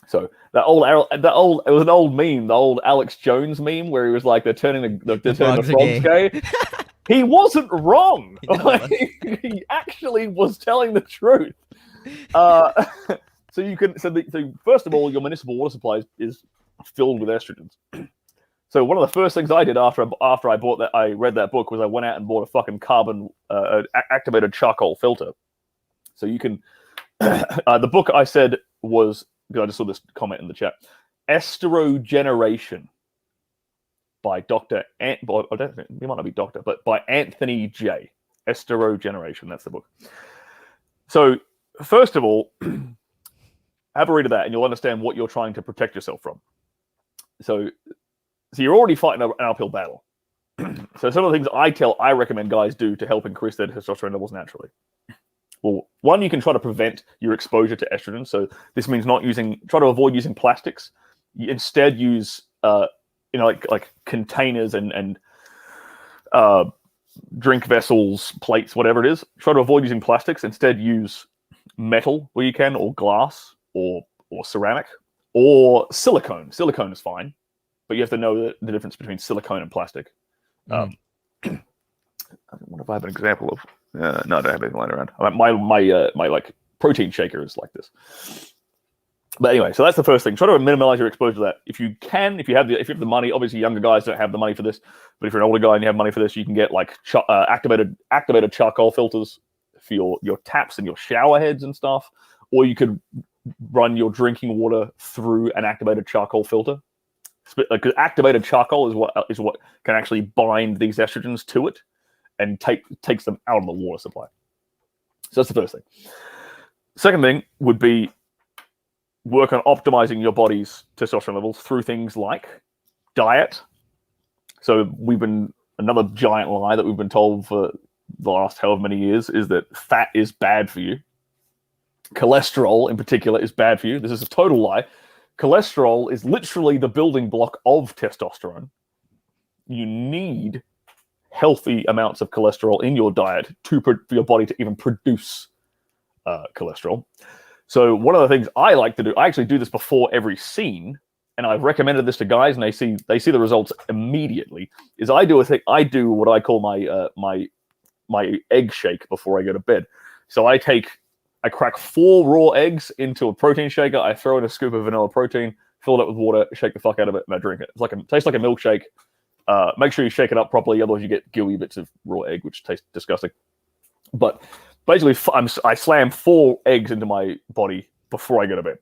So it was an old meme, the old Alex Jones meme, where he was like, they're turning the frogs gay. He wasn't wrong. He actually was telling the truth. So first of all, your municipal water supply is filled with estrogens. So one of the first things I did after I read that book was I went out and bought a fucking carbon activated charcoal filter. So you can. The book I said was. I just saw this comment in the chat. Estrogeneration by Dr. I don't think he might not be doctor, but by Anthony J. Estrogeneration. That's the book. So first of all, have a read of that, and you'll understand what you're trying to protect yourself from. So you're already fighting an uphill battle. So some of the things I recommend guys do to help increase their testosterone levels naturally. Well, one, you can try to prevent your exposure to estrogen. So this means try to avoid using plastics. You instead use, like containers and drink vessels, plates, whatever it is. Try to avoid using plastics. Instead, use metal where you can, or glass, or ceramic, or silicone. Silicone is fine, but you have to know the difference between silicone and plastic. I wonder if I have an example of. No, I don't have anything lying around. My like protein shaker is like this. But anyway, so that's the first thing. Try to minimize your exposure to that. If you can, if you have the money. Obviously, younger guys don't have the money for this. But if you're an older guy and you have money for this, you can get like activated charcoal filters for your taps and your shower heads and stuff. Or you could run your drinking water through an activated charcoal filter. Because activated charcoal is what can actually bind these estrogens to it and takes them out of the water supply. So that's the first thing. Second thing would be work on optimizing your body's testosterone levels through things like diet. So another giant lie that we've been told for the last however many years is that fat is bad for you. Cholesterol in particular is bad for you. This is a total lie. Cholesterol is literally the building block of testosterone. You need healthy amounts of cholesterol in your diet for your body to even produce cholesterol. So one of the things I like to do, I actually do this before every scene, and I've recommended this to guys, and they see the results immediately. Is I do what I call my egg shake before I go to bed. So I crack 4 raw eggs into a protein shaker. I throw in a scoop of vanilla protein, fill it up with water, shake the fuck out of it, and I drink it. Tastes like a milkshake. Make sure you shake it up properly, otherwise you get gooey bits of raw egg, which tastes disgusting. But basically, I slam 4 eggs into my body before I go to bed.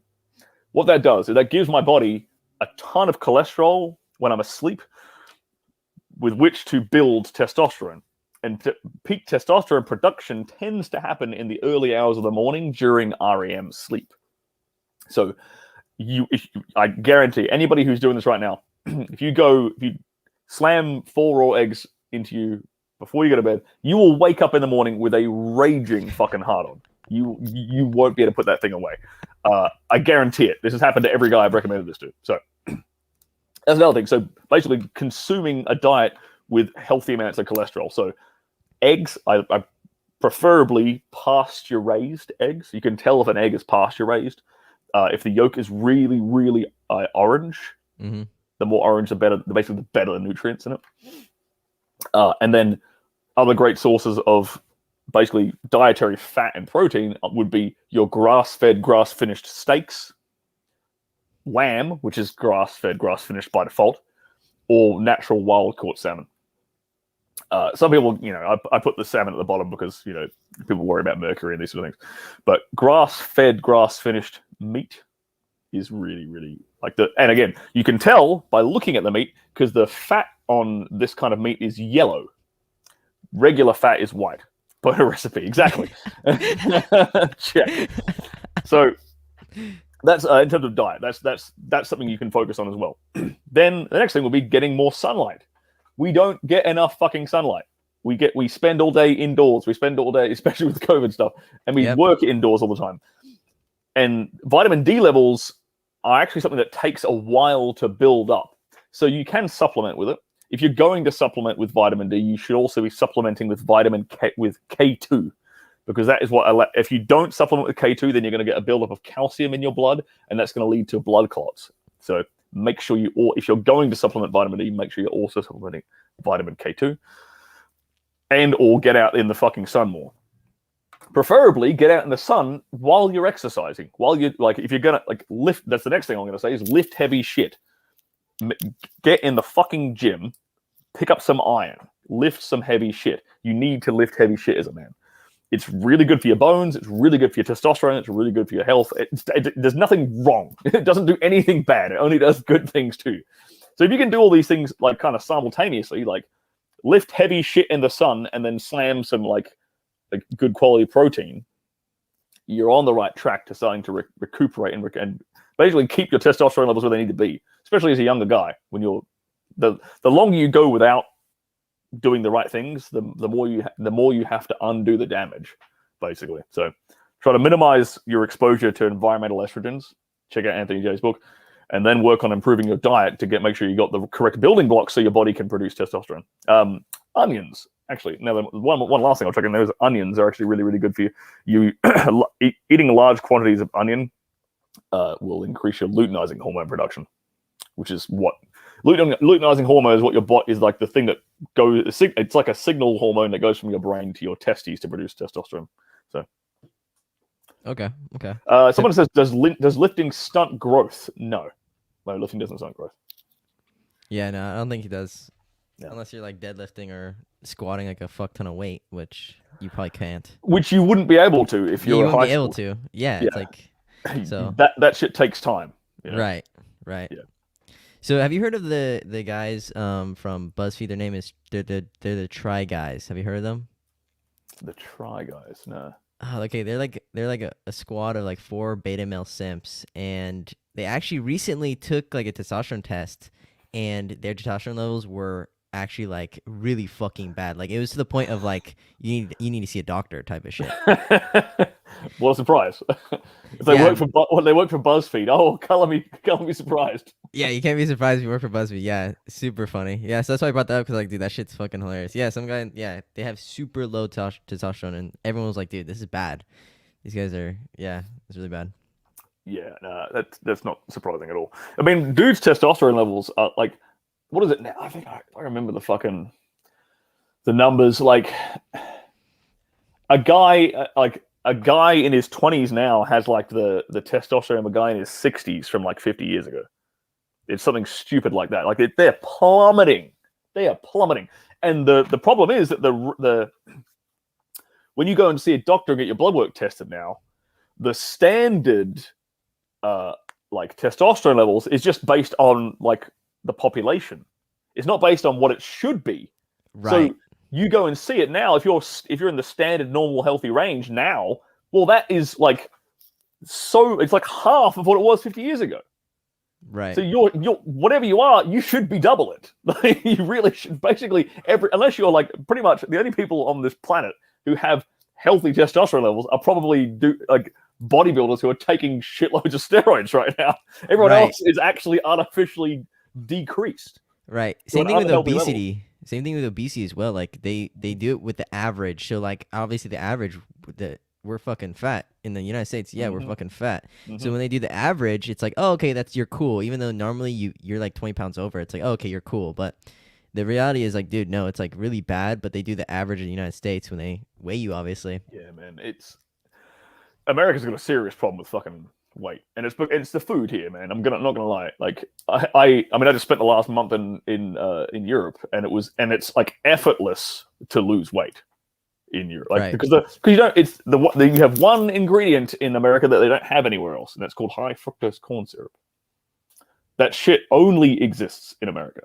What that does is that gives my body a ton of cholesterol when I'm asleep, with which to build testosterone. And peak testosterone production tends to happen in the early hours of the morning during REM sleep. So I guarantee anybody who's doing this right now, if you slam 4 raw eggs into you before you go to bed, you will wake up in the morning with a raging fucking hard on. You won't be able to put that thing away. I guarantee it. This has happened to every guy I've recommended this to. So that's another thing. So basically consuming a diet with healthy amounts of cholesterol. So eggs, I preferably pasture-raised eggs. You can tell if an egg is pasture-raised. If the yolk is really, really orange, the more orange, the better. Basically, the better the nutrients in it. And then other great sources of basically dietary fat and protein would be your grass-fed, grass-finished steaks, lamb, which is grass-fed, grass-finished by default, or natural wild-caught salmon. Some people, I put the salmon at the bottom because, people worry about mercury and these sort of things. But grass-fed, grass-finished meat is really, really and again, you can tell by looking at the meat because the fat on this kind of meat is yellow. Regular fat is white. By a recipe, exactly. Check. So that's in terms of diet. That's something you can focus on as well. Then the next thing will be getting more sunlight. We don't get enough fucking sunlight. We spend all day indoors. We spend all day, especially with the COVID stuff, and we work indoors all the time. And vitamin D levels are actually something that takes a while to build up. So you can supplement with it. If you're going to supplement with vitamin D, you should also be supplementing with vitamin K, with K2, because that is what, if you don't supplement with K2, then you're going to get a buildup of calcium in your blood, and that's going to lead to blood clots. So make sure if you're going to supplement vitamin D, make sure you're also supplementing vitamin K2, or get out in the fucking sun more. Preferably get out in the sun while you're exercising. While you if you're gonna lift, that's the next thing I'm going to say is lift heavy shit. Get in the fucking gym, pick up some iron, lift some heavy shit. You need to lift heavy shit as a man. It's really good for your bones. It's really good for your testosterone. It's really good for your health. There's nothing wrong. It doesn't do anything bad. It only does good things too. So if you can do all these things kind of simultaneously, lift heavy shit in the sun and then slam some good quality protein, you're on the right track to starting to recuperate and basically keep your testosterone levels where they need to be, especially as a younger guy. When you're the longer you go without doing the right things, the more you have to undo the damage, basically. So try to minimize your exposure to environmental estrogens. Check out Anthony J's book, and then work on improving your diet to make sure you got the correct building blocks so your body can produce testosterone. Onions, actually. Now, one last thing I'll check in there is onions are actually really, really good for you. Eating large quantities of onion will increase your luteinizing hormone production, which is what luteinizing hormone is. What your body is like the thing that goes. It's like a signal hormone that goes from your brain to your testes to produce testosterone. So. Okay. Someone says, does lifting stunt growth? No, lifting doesn't stunt growth. Yeah, no, I don't think he does. Yeah. Unless you're like deadlifting or squatting like a fuck ton of weight, which you probably can't. Which you wouldn't be able to if you're you wouldn't high be able to. Yeah, it's like so that shit takes time. You know? Right. Yeah. So have you heard of the guys from BuzzFeed? Their name is they're the Try Guys. Have you heard of them? The Try Guys, no. Oh, okay, they're like a squad of like 4 beta male simps, and they actually recently took like a testosterone test, and their testosterone levels were actually like really fucking bad. Like it was to the point of like you need to see a doctor type of shit. What a surprise! If they work for BuzzFeed, oh, color me surprised. Yeah, you can't be surprised if you work for BuzzFeed. Yeah, super funny. Yeah, so that's why I brought that up because like, dude, that shit's fucking hilarious. Yeah, some guy, yeah, they have super low testosterone, and everyone was like, dude, this is bad. These guys are, yeah, it's really bad. Yeah, no, that's not surprising at all. I mean, dudes' testosterone levels are like, what is it now? I think I remember the numbers. Like a guy in his 20s now has like the testosterone of a guy in his 60s from like 50 years ago. It's something stupid like that. Like they're plummeting. They are plummeting. And the problem is that the when you go and see a doctor and get your blood work tested now, the standard like testosterone levels is just based on like the population. It's not based on what it should be. Right. So you go and see it now. If you're in the standard normal healthy range now, well, that is like it's like half of what it was 50 years ago. Right. So you're whatever you are, you should be double it. Like, you really should. Basically, unless you're like pretty much the only people on this planet who have healthy testosterone levels are probably bodybuilders who are taking shitloads of steroids right now. Everyone else is actually artificially decreased. Right. Same thing with obesity. Same thing with obesity as well. Like they do it with the average. So like obviously the average we're fucking fat in the United States. Yeah, we're fucking fat. Mm-hmm. So when they do the average, it's like, oh, okay, you're cool. Even though normally you're like 20 pounds over, it's like, oh, okay, you're cool. But the reality is like, dude, no, it's like really bad. But they do the average in the United States when they weigh you, obviously. Yeah, man, America's got a serious problem with fucking weight, and it's the food here, man. I'm not gonna lie. Like I mean, I just spent the last month in Europe, and it's like effortless to lose weight in Europe, like because you have one ingredient in America that they don't have anywhere else, and that's called high fructose corn syrup. That shit only exists in America.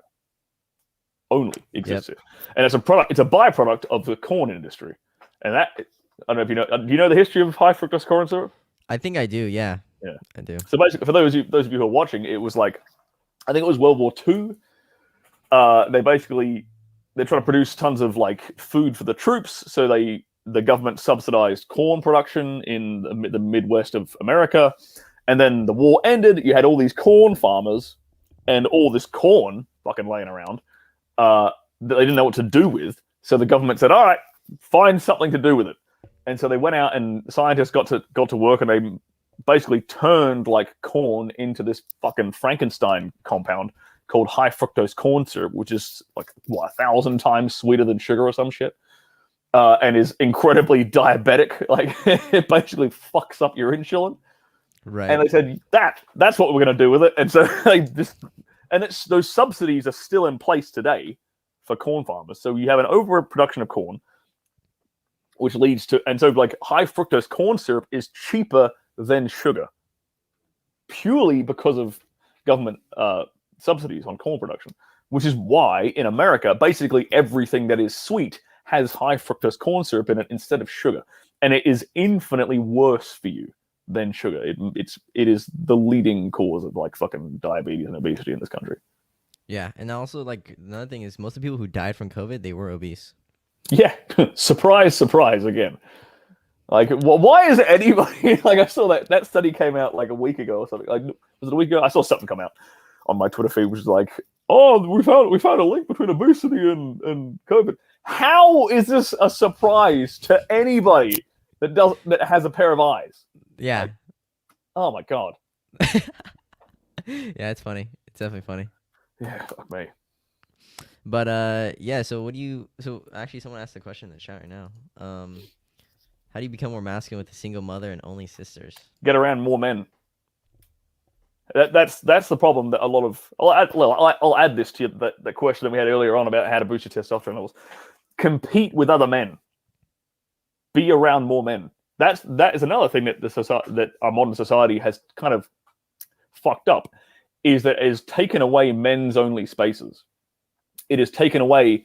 Only exists here, and it's a byproduct of the corn industry, and that. I don't know if you know. Do you know the history of high fructose corn syrup? I think I do. Yeah, I do. So basically, for those of you who are watching, it was like, I think it was World War II. They're trying to produce tons of like food for the troops. So the government subsidized corn production in the Midwest of America, and then the war ended. You had all these corn farmers and all this corn fucking laying around that they didn't know what to do with. So the government said, "All right, find something to do with it." And so they went out, and scientists got to work, and they basically turned like corn into this fucking Frankenstein compound called high fructose corn syrup, which is like 1,000 times sweeter than sugar or some shit, and is incredibly diabetic. Like it basically fucks up your insulin. Right. And they said that's what we're going to do with it. And so those subsidies are still in place today for corn farmers. So you have an overproduction of corn, which leads to, and so like high fructose corn syrup is cheaper than sugar, purely because of government subsidies on corn production, which is why in America, basically everything that is sweet has high fructose corn syrup in it instead of sugar. and it is infinitely worse for you than sugar. It is the leading cause of like fucking diabetes and obesity in this country. Yeah, and also like another thing is most of the people who died from COVID, they were obese. Yeah, surprise, surprise again. Like, why is anybody like? I saw that study came out like a week ago or something. Like, was it a week ago? I saw something come out on my Twitter feed, which was like, "Oh, we found a link between obesity and COVID." How is this a surprise to anybody that has a pair of eyes? Yeah. Like, oh my god. Yeah, it's funny. It's definitely funny. Yeah, fuck me. But yeah, so what do you so actually someone asked the question in the chat right now. How do you become more masculine with a single mother and only sisters? Get around more men. That's the problem that a lot of. I'll add this to the question that we had earlier on about how to boost your testosterone levels. Compete with other men. Be around more men. That is another thing that that our modern society has kind of fucked up, is that it has taken away men's only spaces. It has taken away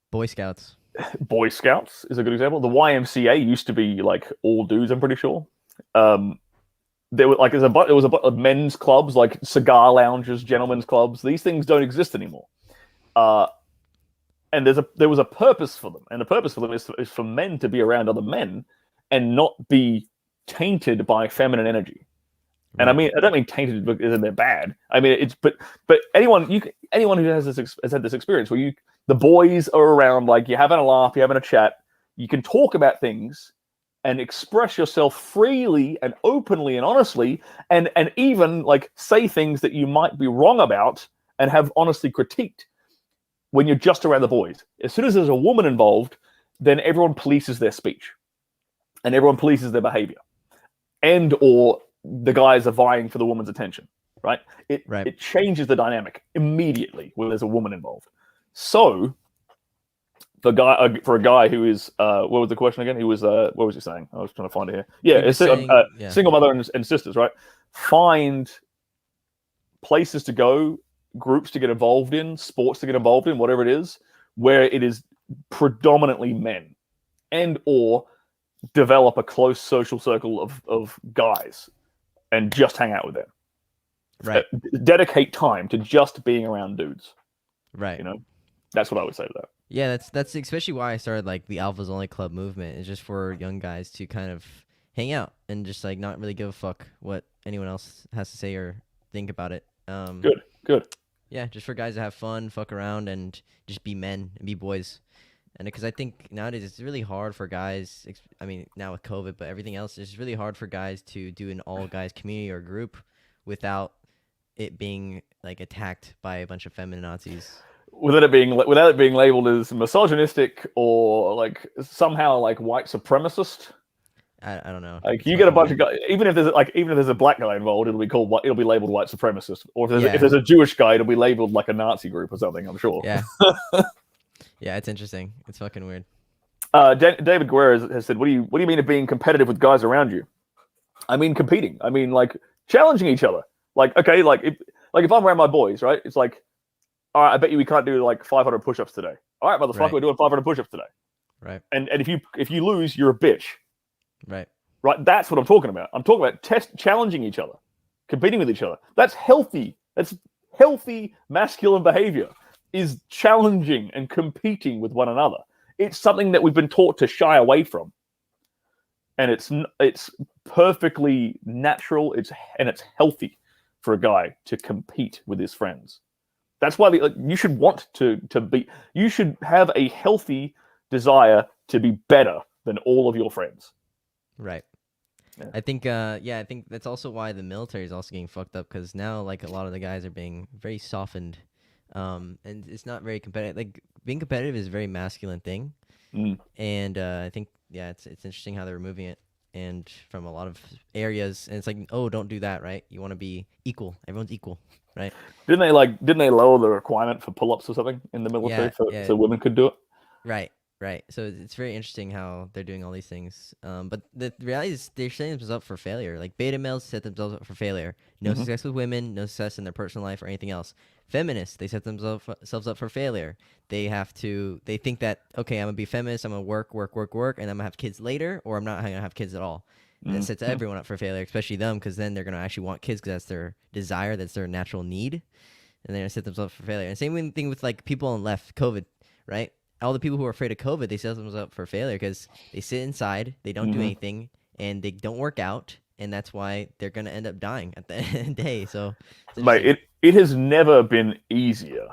Boy Scouts. Boy Scouts is a good example. The YMCA used to be like all dudes, I'm pretty sure. There were like there was a men's clubs, like cigar lounges, gentlemen's clubs. These things don't exist anymore. And there was a purpose for them, and the purpose for them is for men to be around other men and not be tainted by feminine energy. And I don't mean tainted because they're bad. I mean it's but anyone who has had this experience where the boys are around, like you're having a laugh, you're having a chat, you can talk about things and express yourself freely and openly and honestly, and even like say things that you might be wrong about and have honestly critiqued when you're just around the boys. As soon as there's a woman involved, then everyone polices their speech and everyone polices their behavior, and or the guys are vying for the woman's attention, right? It changes the dynamic immediately when there's a woman involved. So, for a guy who is, what was the question again? He was, what was he saying? I was trying to find it here. Yeah, it's single mother and sisters, right? Find places to go, groups to get involved in, sports to get involved in, whatever it is, where it is predominantly men, and or develop a close social circle of guys and just hang out with them. Right. Dedicate time to just being around dudes. Right. You know, that's what I would say to that. Yeah, that's especially why I started like the Alphas Only Club movement. It's just for young guys to kind of hang out and just like not really give a fuck what anyone else has to say or think about it. Good. Yeah, just for guys to have fun, fuck around, and just be men and be boys. And because I think nowadays it's really hard for guys. I mean, now with COVID, but everything else, it's really hard for guys to do an all guys community or group without it being like attacked by a bunch of feminazis. Without it being labeled as misogynistic or like somehow like white supremacist. I don't know. Like you get a bunch of guys, even if there's a black guy involved, it'll be labeled white supremacist. Or if there's a Jewish guy, it'll be labeled like a Nazi group or something, I'm sure. Yeah. Yeah, it's interesting. It's fucking weird. David Guerra has said, "What do you mean of being competitive with guys around you?" I mean competing. I mean like challenging each other. Like okay, like if I'm around my boys, right? It's like, all right, I bet you we can't do like 500 push-ups today. All right, motherfucker, we're doing 500 push-ups today. Right. And if you lose, you're a bitch. Right. Right. That's what I'm talking about. I'm talking about challenging each other, competing with each other. That's healthy. That's healthy masculine behavior. Is challenging and competing with one another. It's something that we've been taught to shy away from, and it's perfectly natural. It's healthy for a guy to compete with his friends. That's why you should want to be. You should have a healthy desire to be better than all of your friends. Right. Yeah. I think I think that's also why the military is also getting fucked up, because now like a lot of the guys are being very softened. And it's not very competitive. Like being competitive is a very masculine thing, and I think it's interesting how they're removing it, and from a lot of areas, and it's like, oh, don't do that, right? You want to be equal. Everyone's equal, right? Didn't they lower the requirement for pull-ups or something in the military so women could do it? Right. Right. So it's very interesting how they're doing all these things. But the reality is they're setting themselves up for failure. Like beta males set themselves up for failure. No Hmm. success with women, no success in their personal life or anything else. Feminists, they set themselves up for failure. They think that, okay, I'm going to be feminist, I'm going to work, work, work, work, and I'm going to have kids later, or I'm not going to have kids at all. And that sets Hmm. everyone up for failure, especially them, because then they're going to actually want kids because that's their desire, that's their natural need. And they're going to set themselves up for failure. And same thing with like people on left, COVID, right? All the people who are afraid of COVID, they set themselves up for failure because they sit inside, they don't do Hmm. anything, and they don't work out, and that's why they're gonna end up dying at the end of the day. So it's Mate, interesting, it has never been easier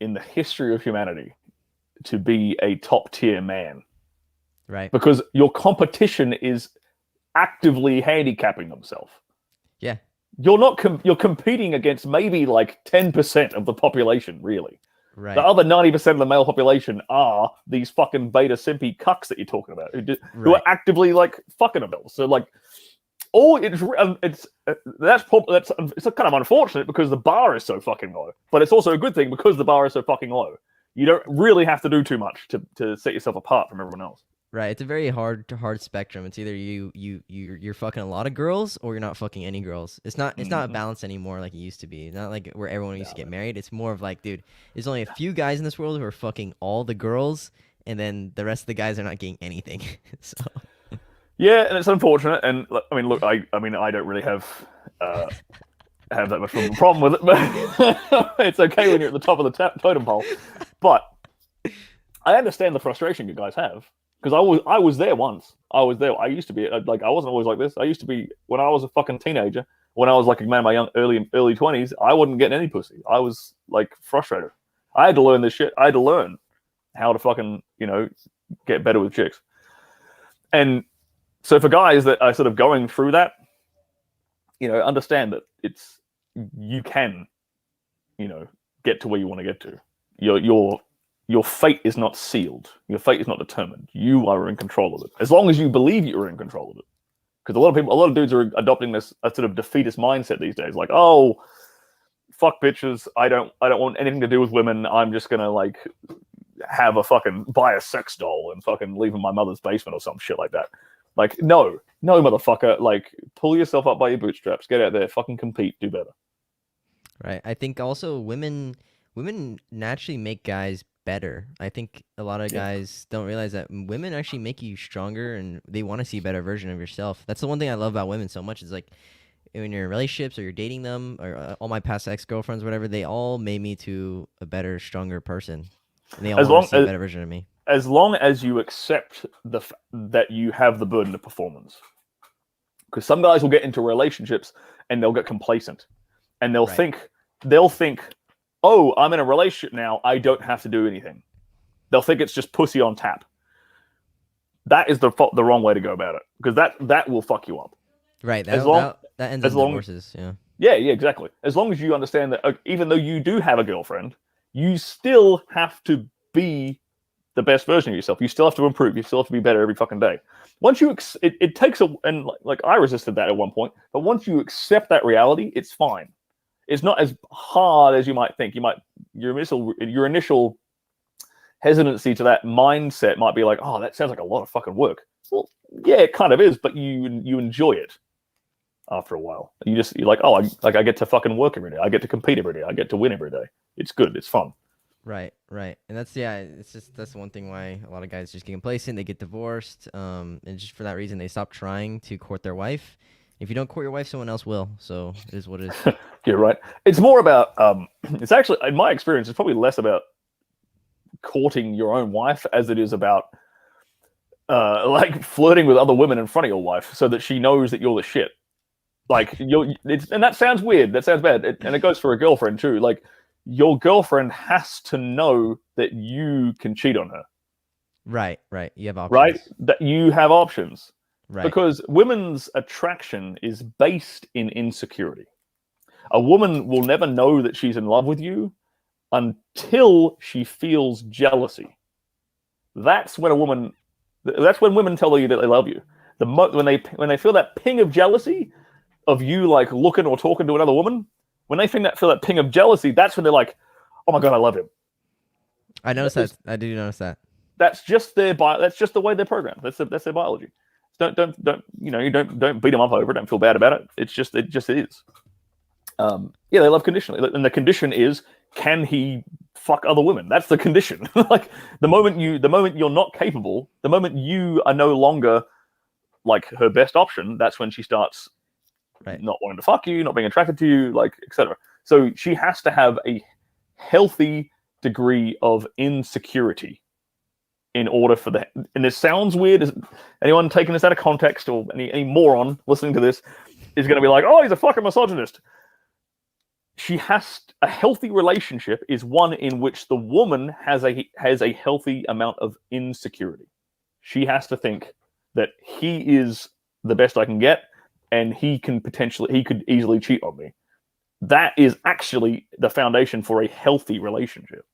in the history of humanity to be a top tier man right? because your competition is actively handicapping themselves. Yeah, You're not you're competing against maybe like 10% of the population, really. The right, other 90% of the male population are these fucking beta simpy cucks that you're talking about, who are right, actively like fucking adults. So like, all it's that's it's kind of unfortunate because the bar is so fucking low, but it's also a good thing because the bar is so fucking low. You don't really have to do too much to set yourself apart from everyone else. right. It's a very hard spectrum. It's either you're fucking a lot of girls or you're not fucking any girls. It's not a Mm-hmm. balance anymore like it used to be. It's not like where everyone used to get No, married. It's more of like, dude, there's only a few guys in this world who are fucking all the girls, and then the rest of the guys are not getting anything. So yeah, and it's unfortunate. And I mean, look, I mean, I don't really have that much of a problem with it, but it's okay when you're at the top of the totem pole. But I understand the frustration you guys have because I was there once. I was there. I used to be like I wasn't always like this. I used to be when I was a fucking teenager. When I was like a man in my early 20s, I wasn't getting any pussy. I was like frustrated. I had to learn this shit. I had to learn how to fucking get better with chicks. And so for guys that are sort of going through that, understand that you can, get to where you want to get to. Your fate is not sealed. Your fate is not determined. You are in control of it. As long as you believe you're in control of it. Because a lot of dudes are adopting this a sort of defeatist mindset these days. Like, oh, fuck bitches. I don't want anything to do with women. I'm just gonna like have a fucking buy a sex doll and fucking leave in my mother's basement or some shit like that. Like, no, motherfucker. Like, pull yourself up by your bootstraps. Get out there. Fucking compete. Do better. right. I think also women naturally make guys better. I think a lot of Yeah. guys don't realize that women actually make you stronger and they want to see a better version of yourself. That's the one thing I love about women so much is like when you're in relationships or you're dating them or all my past ex-girlfriends, whatever, they all made me to a better, stronger person. And they all As want to long see a better version of me. as long as you accept that you have the burden of performance, because some guys will get into relationships and they'll get complacent and Right. they'll think, oh, I'm in a relationship now, I don't have to do anything. They'll think it's just pussy on tap. That is the wrong way to go about it because that will fuck you up. Right. As long That ends as in long divorces. Yeah. Yeah, exactly. As long as you understand that, even though you do have a girlfriend, you still have to be the best version of yourself. You still have to improve. You still have to be better every fucking day. Once you, it takes and like I resisted that at one point, but once you accept that reality, it's fine. It's not as hard as you might think. Your initial hesitancy to that mindset might be like, oh, that sounds like a lot of fucking work. Well, yeah, it kind of is, but you enjoy it after a while. You're like, oh, I get to fucking work every day. I get to compete every day. I get to win every day. It's good. It's fun. Right, right, and it's just that's the one thing why a lot of guys just get complacent. They get divorced, and just for that reason, they stop trying to court their wife. If you don't court your wife, someone else will. So it is what it is. You're right. It's more about. It's actually, in my experience, it's probably less about courting your own wife as it is about like flirting with other women in front of your wife so that she knows that you're the shit. Like and that sounds weird. That sounds bad, and it goes for a girlfriend too. Like your girlfriend has to know that you can cheat on her, Right, right. You have right? options. That you have options Right, because women's attraction is based in insecurity. A woman will never know that she's in love with you until she feels jealousy. That's when women tell you that they love you. When they feel that ping of jealousy of you like looking or talking to another woman, when they feel that ping of jealousy, that's when they're like, "Oh my god, I love him." I noticed that. I do notice that. That's just that's just the way they're programmed. That's their biology. Don't you don't beat them up over it. Don't feel bad about it. It just is. They love conditionally, and the condition is, can he fuck other women? That's the condition. Like the moment you're not capable, the moment you are no longer like her best option, that's when she starts not wanting to fuck you, not being attracted to you, like etc. So she has to have a healthy degree of insecurity in order for that. And this sounds weird. Is anyone taking this out of context, or any moron listening to this is going to be like, oh, he's a fucking misogynist. A healthy relationship is one in which the woman has a healthy amount of insecurity. She has to think that he is the best I can get, and he could easily cheat on me. That is actually the foundation for a healthy relationship.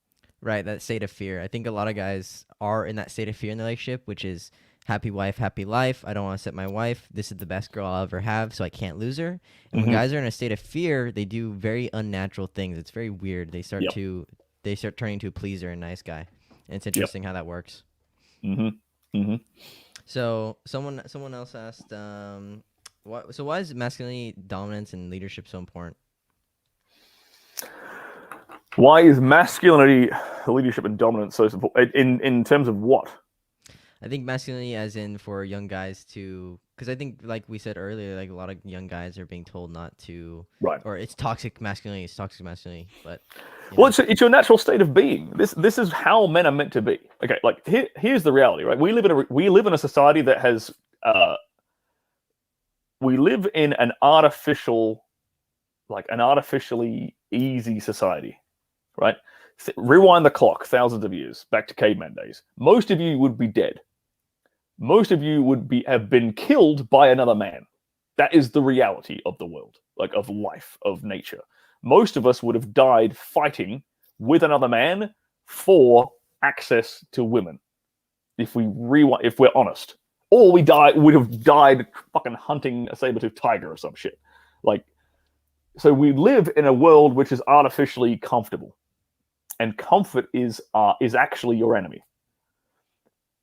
Right, that state of fear. I think a lot of guys are in that state of fear in the relationship, which is happy wife, happy life. I don't want to upset my wife. This is the best girl I'll ever have, so I can't lose her. And when guys are in a state of fear, they do very unnatural things. It's very weird. They start turning into a pleaser and nice guy. And it's interesting how that works. So someone else asked, why is masculinity, dominance, and leadership so important? Why is masculinity, leadership, and dominance so important? In terms of what? I think masculinity, as in for young guys to, because I think, like we said earlier, like a lot of young guys are being told not to, or it's toxic masculinity. But it's your natural state of being. This is how men are meant to be. Okay, like here's the reality, right? We live in a society that has, we live in an artificially easy society, right? Rewind the clock thousands of years back to caveman days. Most of you would be dead. Most of you have been killed by another man. That is the reality of the world, like of life, of nature. Most of us would have died fighting with another man for access to women. If we're honest, or would have died fucking hunting a saber-toothed tiger or some shit. Like, so we live in a world which is artificially comfortable. And comfort is actually your enemy.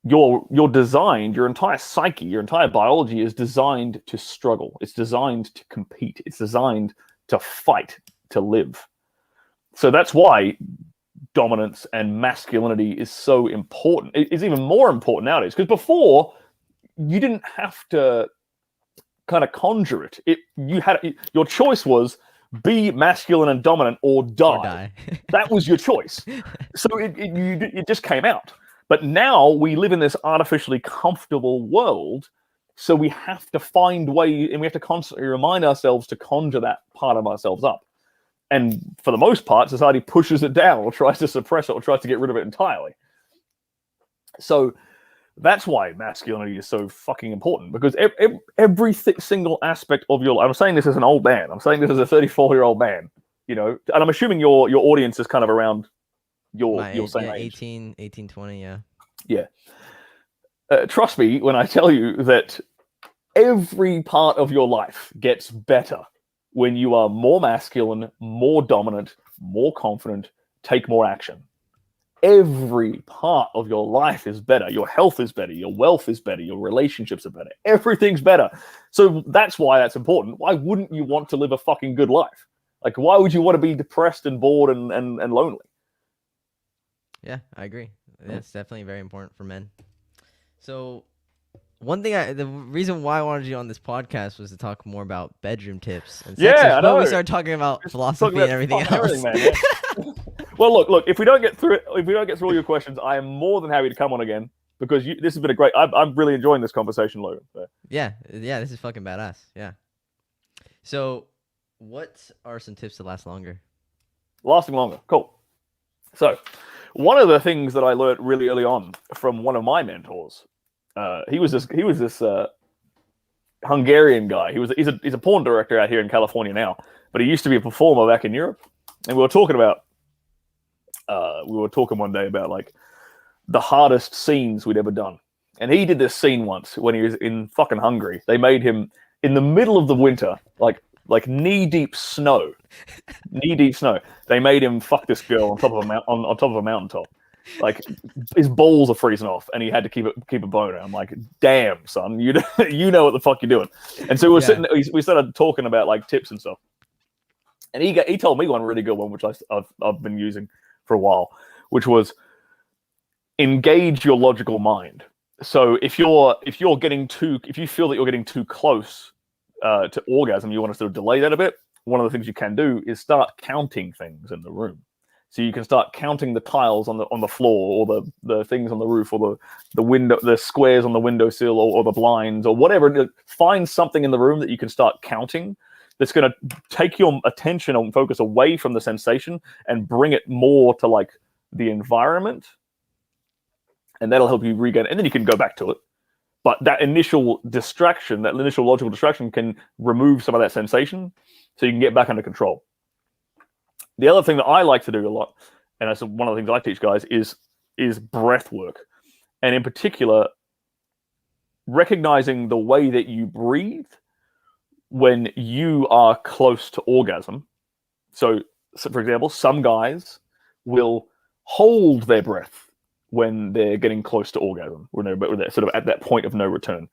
You're designed, your entire psyche, your entire biology is designed to struggle. It's designed to compete. It's designed to fight, to live. So that's why dominance and masculinity is so important. It's even more important nowadays, because before you didn't have to kind of conjure it. Your choice was be masculine and dominant or die. That was your choice. So it just came out. But now we live in this artificially comfortable world, so we have to find ways, and we have to constantly remind ourselves to conjure that part of ourselves up. And for the most part, society pushes it down or tries to suppress it or tries to get rid of it entirely. So that's why masculinity is so fucking important, because every single aspect of your life. I'm saying this as an old man. I'm saying this as a 34-year-old man, and I'm assuming your audience is kind of around your same age. 18, 20, yeah. Yeah. Trust me when I tell you that every part of your life gets better when you are more masculine, more dominant, more confident, take more action. Every part of your life is better. Your health is better. Your wealth is better. Your relationships are better. Everything's better. So that's why that's important. Why wouldn't you want to live a fucking good life? Like, why would you want to be depressed and bored and lonely? Yeah, I agree. That's definitely very important for men. So one thing, the reason why I wanted you on this podcast was to talk more about bedroom tips and sex. I know. We started talking about philosophy and everything else. Everything, man, yeah. Well, look. If we don't get through all your questions, I am more than happy to come on again, because this has been a great. I'm really enjoying this conversation, Logan. So. Yeah. This is fucking badass. Yeah. So, what are some tips to last longer? Lasting longer, cool. So, one of the things that I learned really early on from one of my mentors, he was this Hungarian guy. He's a porn director out here in California now, but he used to be a performer back in Europe. And we were talking one day about like the hardest scenes we'd ever done. And he did this scene once when he was in fucking Hungary. They made him in the middle of the winter, like knee-deep snow. They made him fuck this girl on top of a mountaintop. Like his balls are freezing off, and he had to keep a boner. I'm like, damn, son, you know what the fuck you're doing. And so we were sitting, we started talking about like tips and stuff, and he told me one really good one, which I've been using for a while, which was engage your logical mind. So if you feel that you're getting too close to orgasm, you want to sort of delay that a bit. One of the things you can do is start counting things in the room. So you can start counting the tiles on the floor, or the things on the roof, or the window, the squares on the windowsill, or the blinds, or whatever. Find something in the room that you can start counting that's going to take your attention and focus away from the sensation and bring it more to like the environment, and that'll help you regain it. And then you can go back to it. But that initial distraction, that initial logical distraction, can remove some of that sensation, so you can get back under control. The other thing that I like to do a lot, and that's one of the things I teach guys, is breath work. And in particular, recognizing the way that you breathe when you are close to orgasm. So for example, some guys will hold their breath when they're getting close to orgasm, when they're sort of at that point of no return.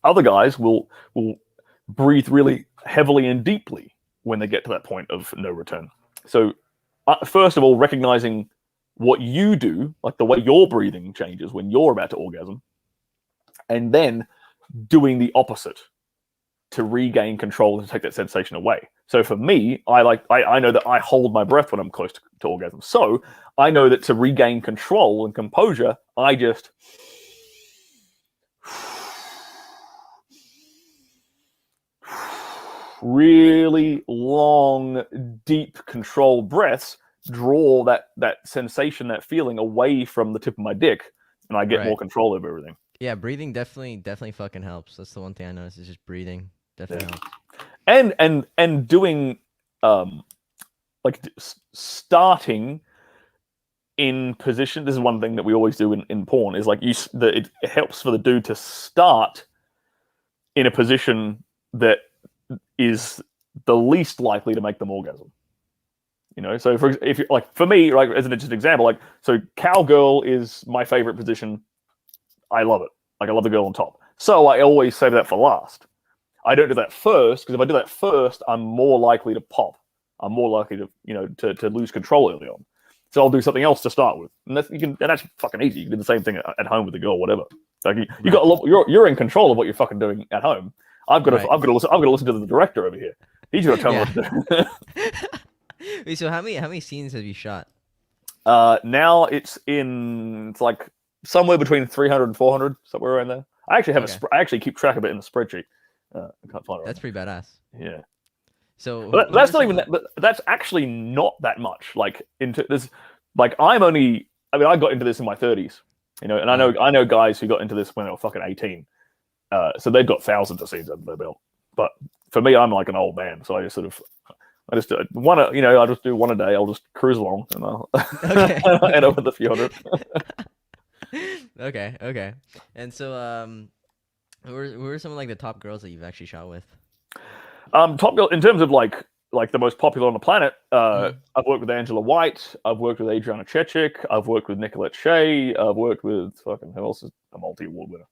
Other guys will breathe really heavily and deeply when they get to that point of no return. So first of all, recognizing what you do, like the way your breathing changes when you're about to orgasm, and then doing the opposite to regain control and take that sensation away. So for me, I know that I hold my breath when I'm close to orgasm. So I know that to regain control and composure, I just really long, deep, controlled breaths draw that sensation, that feeling away from the tip of my dick, and I get more control over everything. Yeah, breathing definitely fucking helps. That's the one thing I noticed, is just breathing definitely helps. And doing starting in position. This is one thing that we always do in porn, is like it helps for the dude to start in a position that is the least likely to make them orgasm. You know, so for me, like as an interesting example, like, so cowgirl is my favorite position. I love it. Like, I love the girl on top. So I always save that for last. I don't do that first, because if I do that first, I'm more likely to pop. I'm more likely to, to lose control early on. So I'll do something else to start with, and that's fucking easy. You can do the same thing at home with the girl, whatever. Like you got a lot, you're in control of what you're fucking doing at home. I've got to listen to the director over here. He's got to tell me what to do. Wait, so how many scenes have you shot? Now it's like somewhere between 300 and 400, somewhere around there. I actually have I actually keep track of it in the spreadsheet. I can't find it. That's pretty badass. Yeah. So but that's not even that. But that's actually not that much. Like into this, like I got into this in my 30s, and I know guys who got into this when they were fucking 18. So they've got thousands of scenes under their belt. But for me, I'm like an old man, so I just do one. I just do one a day. I'll just cruise along, and I'll end up with a few hundred. Okay. And so, who are some of like the top girls that you've actually shot with? Top girl in terms of like the most popular on the planet. I've worked with Angela White. I've worked with Adriana Chechik. I've worked with Nicolette Shea. I've worked with who else is a multi-award winner?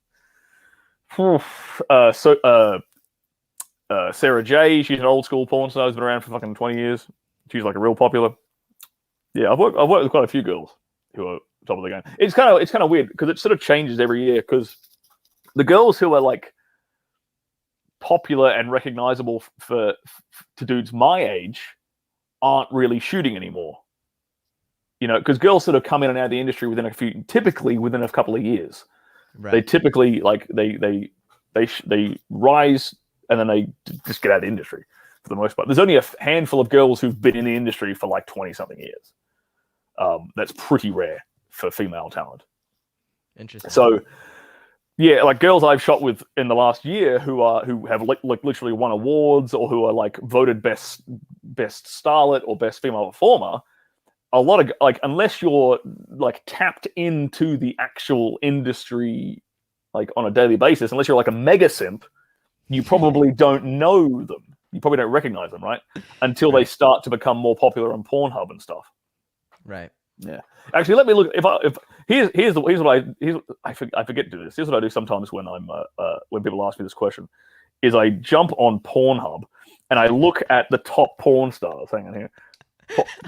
Sarah J. She's an old school porn star who's been around for fucking 20 years. She's like a real popular. Yeah, I've worked with quite a few girls who are top of the game. It's kind of weird because it sort of changes every year, because the girls who are like popular and recognizable to dudes my age aren't really shooting anymore. You know, because girls sort of come in and out of the industry typically within a couple of years. Right. They typically like they rise and then they just get out of the industry for the most part. There's only a handful of girls who've been in the industry for like 20 something years. That's pretty rare for female talent. Interesting. So yeah, like girls I've shot with in the last year who have like literally won awards, or who are like voted best starlet or best female performer. A lot of like, unless you're like tapped into the actual industry like on a daily basis, unless you're like a mega simp, you probably don't know them. You probably don't recognize them, right? Until they start to become more popular on Pornhub and stuff. Right. Yeah. Actually, let me look. If here's what I forget to do this. Here's what I do sometimes when I'm when people ask me this question, is I jump on Pornhub and I look at the top porn stars. Hang on here,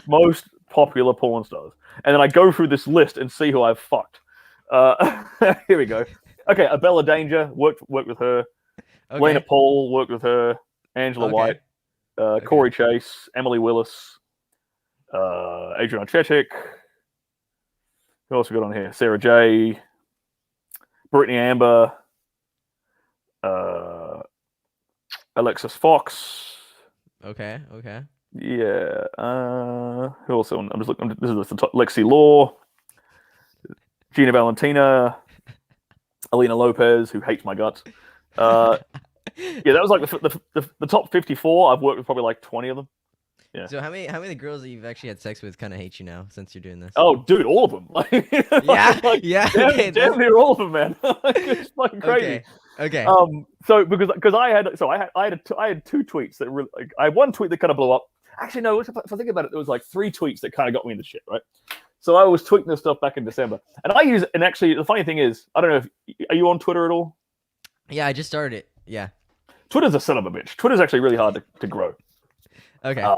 most popular porn stars, and then I go through this list and see who I've fucked. Here we go. Okay, Abella Danger worked with her. Okay. Lena Paul worked with her. Angela White, Corey Chase, Emily Willis, Adriana Chechik. Who else we got on here? Sarah J, Brittany Amber, Alexis Fox. Okay. Yeah. Who else? I'm just looking. This is the top. Lexi Law, Gina Valentina, Alina Lopez, who hates my guts. Yeah, that was like the top 54. I've worked with probably like 20 of them. Yeah. So how many girls that you've actually had sex with kind of hate you now since you're doing this? Oh, dude, all of them. Yeah. Damn near all of them, man. It's fucking crazy. Okay. So because I had 2 tweets that really, like, I had one tweet that kind of blew up. Actually, no. If I think about it, there was like 3 tweets that kind of got me into shit, right? So I was tweeting this stuff back in December, and actually the funny thing is, I don't know if are you on Twitter at all? Yeah, I just started it. Yeah. Twitter's a son of a bitch. Twitter's actually really hard to grow. Okay.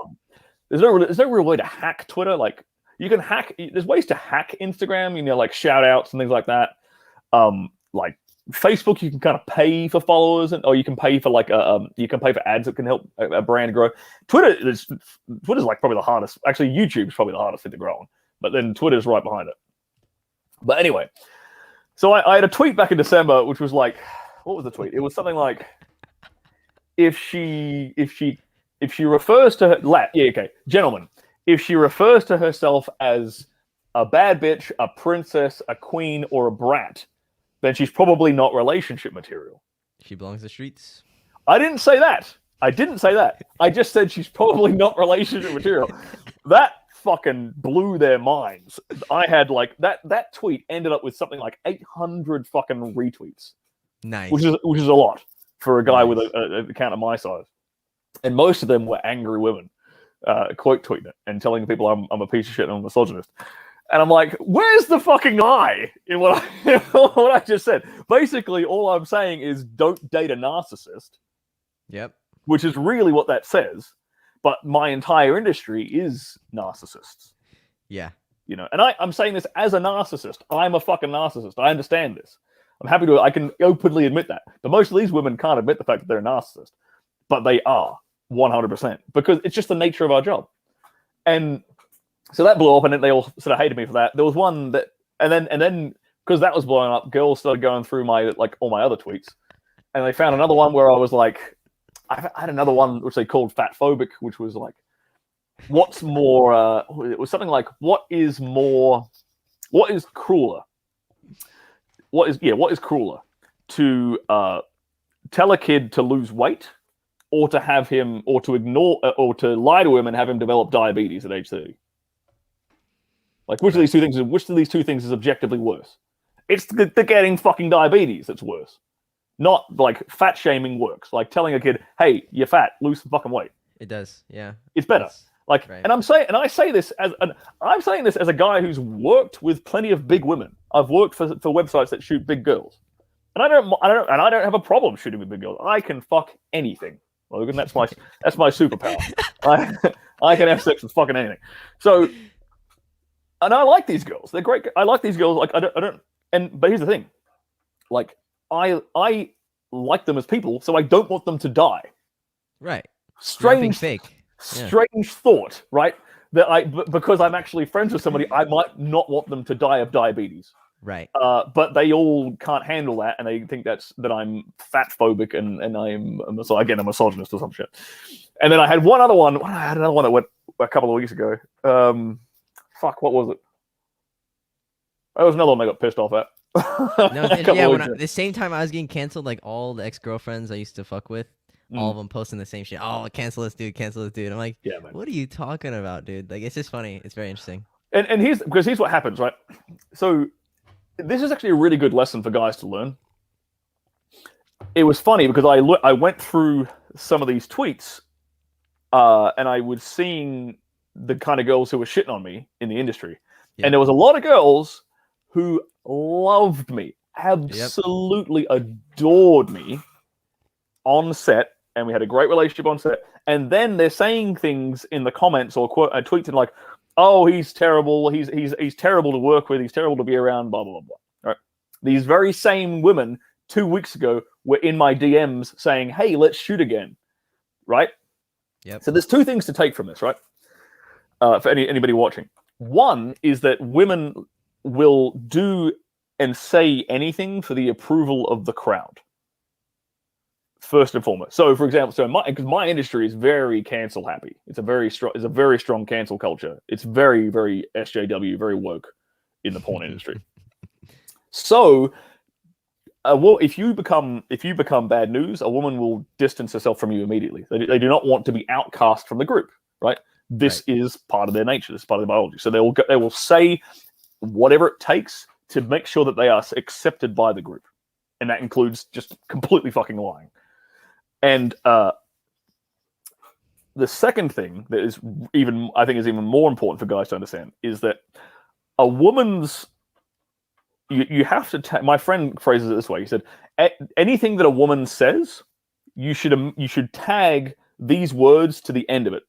There's no real way to hack Twitter. Like you can hack. There's ways to hack Instagram. Like shout outs and things like that. Like Facebook, you can kind of pay for followers, or you can pay for you can pay for ads that can help a brand grow. Twitter's like probably the hardest. Actually, YouTube's probably the hardest thing to grow on. But then Twitter's right behind it. But anyway, so I had a tweet back in December, which was like, what was the tweet? It was something like, if she refers to her, gentlemen, if she refers to herself as a bad bitch, a princess, a queen, or a brat, then she's probably not relationship material. She belongs to the streets. I didn't say that. I just said she's probably not relationship material. That fucking blew their minds. I had like that tweet ended up with something like 800 fucking retweets. Nice. Which is a lot for a guy with an account of my size. And most of them were angry women, quote tweeting it and telling people I'm a piece of shit and I'm a misogynist. And I'm like, where's the fucking lie in what I just said? Basically, all I'm saying is don't date a narcissist. Yep. Which is really what that says. But my entire industry is narcissists. Yeah. And I'm saying this as a narcissist. I'm a fucking narcissist. I understand this. I'm happy to. I can openly admit that. But most of these women can't admit the fact that they're a narcissist. But they are 100% because it's just the nature of our job. And so that blew up, and they all sort of hated me for that. There was one that, and then because that was blowing up, girls started going through all my other tweets, and they found another one where I was like, I had another one which they called fat phobic, which was like, what's more? It was something like, what is crueler? What is crueler? To tell a kid to lose weight, or to have him, or to ignore, or to lie to him and have him develop diabetes at age 30? Like, which of these two things is objectively worse? It's the getting fucking diabetes that's worse. Not like fat shaming works. Like telling a kid, "Hey, you're fat, lose some fucking weight." It does, yeah. It's better. Right. And I'm saying this as a guy who's worked with plenty of big women. I've worked for websites that shoot big girls, and I don't have a problem shooting with big girls. I can fuck anything, Logan. That's my superpower. I can have sex with fucking anything. So, and I like these girls. They're great. I like these girls. Like but here's the thing, like I like them as people, so I don't want them to die. Right. Strange thought, right? That because I'm actually friends with somebody, I might not want them to die of diabetes. Right. But they all can't handle that, and they think that I'm fat phobic and I'm a misogynist or some shit. And then I had another one that went a couple of weeks ago. What was it? That was another one I got pissed off at. The same time I was getting canceled, like all the ex-girlfriends I used to fuck with, all of them posting the same shit. Oh, cancel this dude. I'm like, yeah, man. What are you talking about, dude? Like, it's just funny. It's very interesting. And here's what happens, right? So this is actually a really good lesson for guys to learn. It was funny because I went through some of these tweets, and I was seeing the kind of girls who were shitting on me in the industry. And there was a lot of girls who loved me, absolutely adored me on set, and we had a great relationship on set. And then they're saying things in the comments or tweets and like, "Oh, he's terrible. He's terrible to work with. He's terrible to be around." Blah blah blah. Right? These very same women 2 weeks ago were in my DMs saying, "Hey, let's shoot again." Right? Yep. So there's two things to take from this, right? For anybody watching. One is that women will do and say anything for the approval of the crowd. First and foremost. So, for example, because my industry is very cancel happy. It's a very strong cancel culture. It's very, very SJW, very woke in the porn industry. So, if you become bad news, a woman will distance herself from you immediately. They do not want to be outcast from the group, right? This is part of their nature. This is part of their biology. So they will say whatever it takes to make sure that they are accepted by the group, and that includes just completely fucking lying. And the second thing that is even more important for guys to understand is that a woman's you have to. My friend phrases it this way. He said, "Anything that a woman says, you should tag these words to the end of it.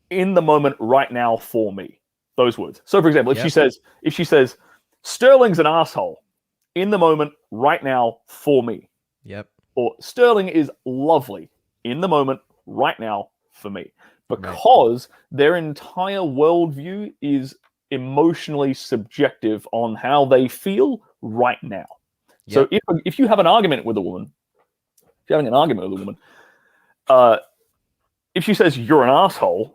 In the moment, right now, for me." Those words. So, for example, if she says, "Sterling's an asshole," in the moment, right now, for me. Yep. Or "Sterling is lovely," in the moment, right now, for me. Because their entire worldview is emotionally subjective on how they feel right now. Yep. So if you have an argument with a woman, if she says you're an asshole,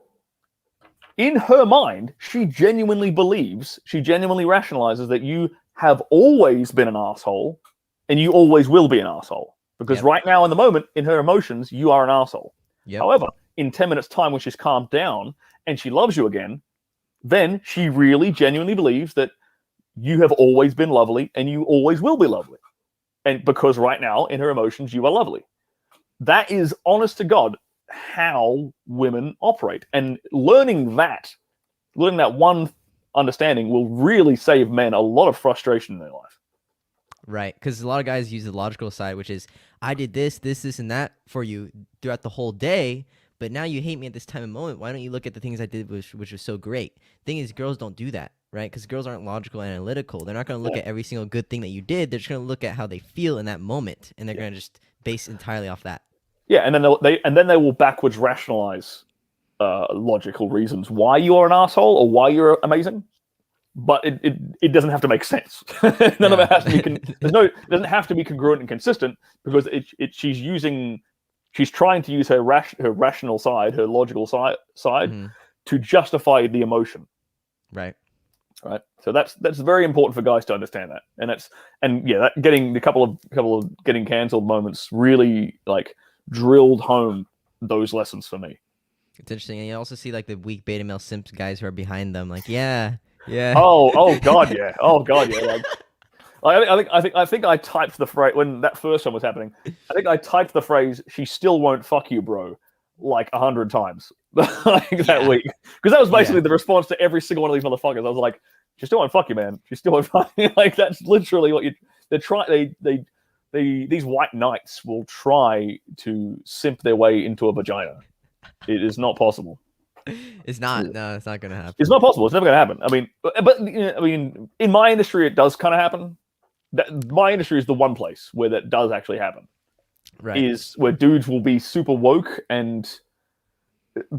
in her mind, she genuinely rationalizes that you have always been an asshole and you always will be an asshole. Because right now in the moment, in her emotions, you are an asshole. Yep. However, in 10 minutes time when she's calmed down and she loves you again, then she really genuinely believes that you have always been lovely and you always will be lovely. And because right now in her emotions, you are lovely. That is, honest to God, how women operate. And learning that one understanding will really save men a lot of frustration in their life. Right, because a lot of guys use the logical side, which is, I did this, and that for you throughout the whole day, but now you hate me at this time and moment. Why don't you look at the things I did, which was so great? Thing is, girls don't do that, right? Because girls aren't logical and analytical. They're not going to look at every single good thing that you did. They're just going to look at how they feel in that moment, and they're going to just base entirely off that. Yeah, and then they will backwards rationalize logical reasons why you are an asshole or why you're amazing. But it doesn't have to make sense. None of it has to be. It doesn't have to be congruent and consistent because she's trying to use her rational side, her logical side, to justify the emotion. Right. So that's very important for guys to understand that, that getting a couple of getting cancelled moments really like drilled home those lessons for me. It's interesting, and you also see like the weak beta male simps guys who are behind them, like yeah. Oh god, yeah. Like, I think I typed the phrase when that first one was happening. I think I typed the phrase "she still won't fuck you, bro," like 100 times that week, because that was basically the response to every single one of these motherfuckers. I was like, "She still won't fuck you, man. She still won't fuck you." Like that's literally what these white knights will try to simp their way into a vagina. It is not possible. It's not. No, it's not going to happen. It's not possible. It's never going to happen. But in my industry, it does kind of happen. My industry is the one place where that does actually happen. Right. Is where dudes will be super woke and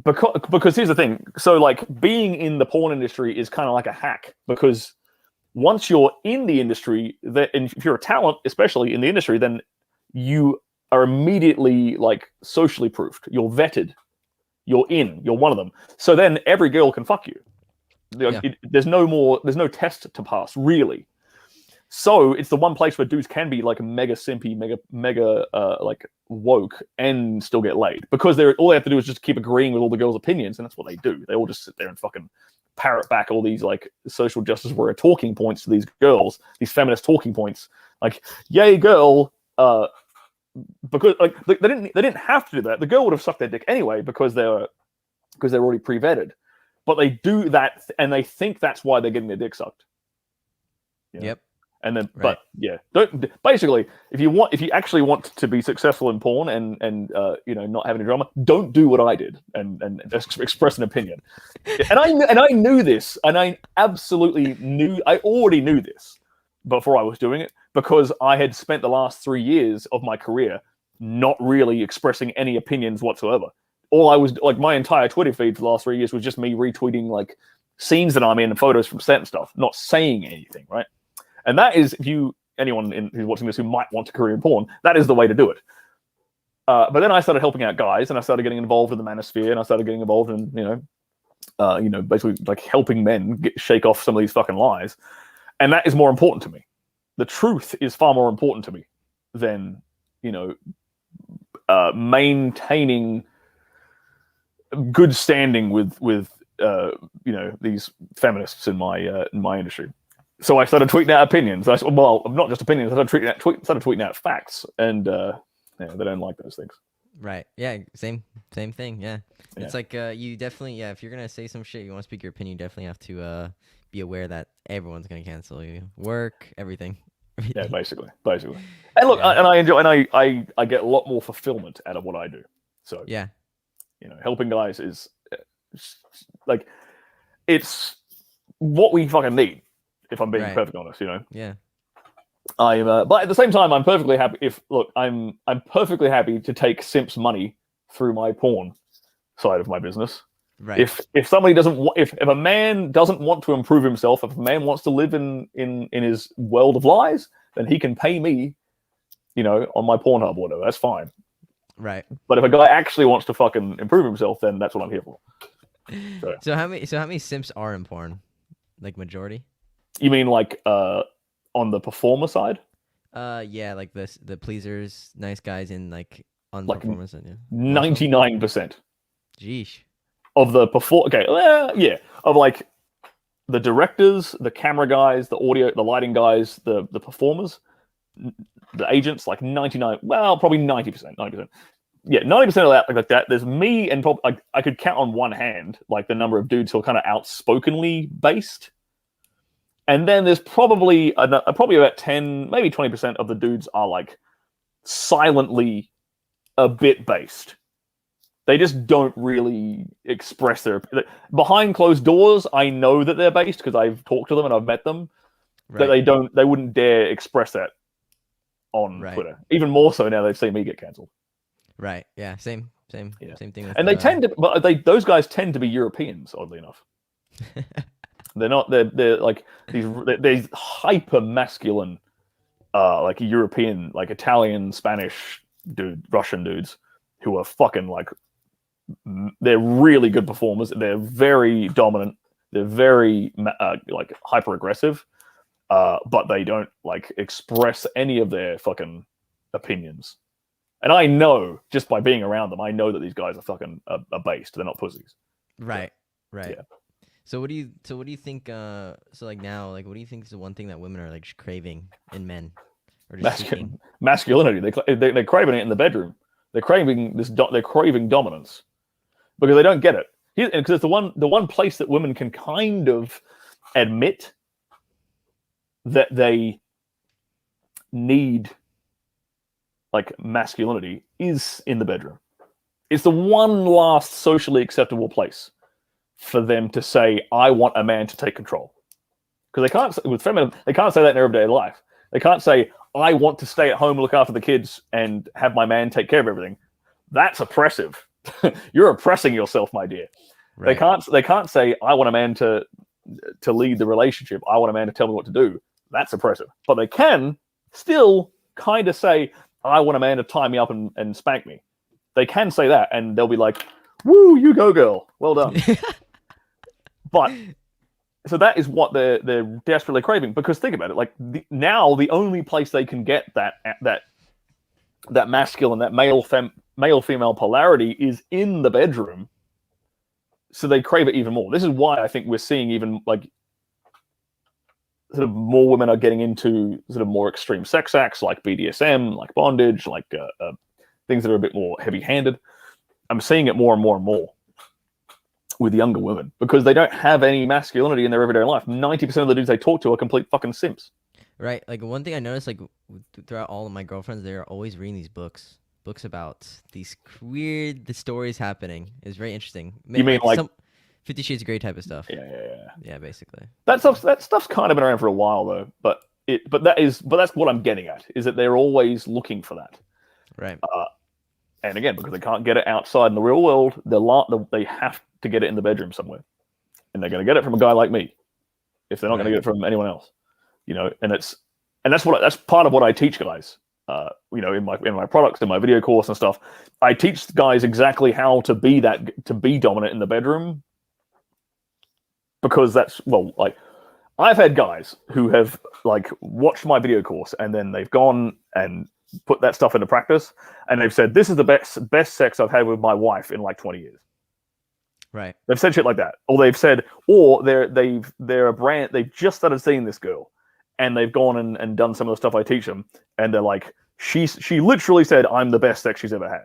because here's the thing. So like being in the porn industry is kind of like a hack because once you're in the industry, and if you're a talent, especially in the industry, then you are immediately like socially proofed. You're vetted. You're in. You're one of them. So then every girl can fuck you. There's no test to pass, really. So it's the one place where dudes can be like mega simpy, mega like woke and still get laid because all they have to do is just keep agreeing with all the girls' opinions, and that's what they do. They all just sit there and fucking parrot back all these like social justice warrior talking points to these girls, these feminist talking points, like "yay girl," because like they didn't have to do that. The girl would have sucked their dick anyway because they're already pre-vetted. but they do that, and they think that's why they're getting their dick sucked. You know? Yep. And then, Right. but yeah, don't basically if you actually want to be successful in porn and not have any drama, don't do what I did and express an opinion. And I knew this, and I absolutely knew, I already knew this before I was doing it, because I had spent the last 3 years of my career not really expressing any opinions whatsoever. All I was like, my entire Twitter feed for the last 3 years was just me retweeting like scenes that I'm in and photos from set and stuff, not saying anything, right? And that is, if anyone who's watching this who might want a career in porn, that is the way to do it. But then I started helping out guys, and I started getting involved in the manosphere, and I started getting involved in, basically like helping men shake off some of these fucking lies. And that is more important to me. The truth is far more important to me than, maintaining good standing with these feminists in my industry. So I started tweeting out opinions. Not just opinions. I started tweeting out facts, and they don't like those things. Right. Yeah. Same thing. Yeah. It's like you definitely, if you're gonna say some shit, you want to speak your opinion, you definitely have to be aware that everyone's gonna cancel you. Work, everything. Yeah, basically. And look, and I enjoy, and I get a lot more fulfillment out of what I do. So yeah, helping guys is like, it's what we fucking need. If I'm being perfectly honest, Yeah. But at the same time, I'm perfectly happy. I'm perfectly happy to take simps money through my porn side of my business. Right. If somebody doesn't, if a man doesn't want to improve himself, if a man wants to live in his world of lies, then he can pay me, on my Pornhub or whatever. That's fine. Right. But if a guy actually wants to fucking improve himself, then that's what I'm here for. So how many simps are in porn? Like majority? You mean like on the performer side? Yeah, like the pleasers, nice guys in like on the performance end. Yeah. 99%. Jeesh. Of the of like the directors, the camera guys, the audio, the lighting guys, the performers, the agents, like 99, well, probably 90%. Yeah, 90% of that, like that. There's me, and probably I could count on one hand like the number of dudes who are kind of outspokenly based. And then there's probably about 10, maybe 20% of the dudes are like silently a bit based. They just don't really express their... Behind closed doors, I know that they're based because I've talked to them and I've met them. Right. But they wouldn't dare express that on Twitter. Even more so now they've seen me get cancelled. Right. Yeah. Same thing. And they tend to... But those guys tend to be Europeans, oddly enough. They're not... They're like these hyper masculine, like European, like Italian, Spanish Russian dudes who are fucking like... They're really good performers. They're very dominant. They're very like hyper aggressive, but they don't like express any of their fucking opinions. And I know just by being around them, I know that these guys are fucking based. They're not pussies. Right. Right. Yeah. So what do you think? So like now, like what do you think is the one thing that women are like craving in men, or just masculinity? They're craving it in the bedroom. They're craving this. They're craving dominance because they don't get it. Because it's the one place that women can kind of admit that they need like masculinity is in the bedroom. It's the one last socially acceptable place for them to say, "I want a man to take control." Because they can't with feminine, they can't say that in their everyday life. They can't say, "I want to stay at home, look after the kids, and have my man take care of everything." That's oppressive. You're oppressing yourself, my dear. Right. They can't say, "I want a man to lead the relationship. I want a man to tell me what to do." That's oppressive. But they can still kind of say, "I want a man to tie me up and spank me." They can say that, and they'll be like, "Woo, you go, girl. Well done." But so that is what they're desperately craving. Because think about it, like now the only place they can get that masculine, that male-female polarity is in the bedroom. So they crave it even more. This is why I think we're seeing even like sort of more women are getting into sort of more extreme sex acts like BDSM, like bondage, like things that are a bit more heavy-handed. I'm seeing it more and more and more. with younger women because they don't have any masculinity in their everyday life. 90% of the dudes they talk to are complete fucking simps. Right. Like one thing I noticed, like throughout all of my girlfriends, they're always reading these books about these weird the stories happening. It's very interesting. You mean like some 50 Shades of Grey type of stuff. Yeah. Yeah, basically. That stuff's kind of been around for a while though, but that's what I'm getting at is that they're always looking for that. Right. And again, because they can't get it outside in the real world, they have to get it in the bedroom somewhere, and they're going to get it from a guy like me if they're not going to get it from anyone else. And that's part of what I teach guys. In my products, in my video course and stuff, I teach guys exactly how to be dominant in the bedroom. Because I've had guys who have watched my video course and then they've gone and put that stuff into practice and they've said, this is the best sex I've had with my wife in 20 years. Right. They've said shit like that. Or they've said, they're a brand, they've just started seeing this girl and they've gone and done some of the stuff I teach them. And they're like, she literally said, I'm the best sex she's ever had.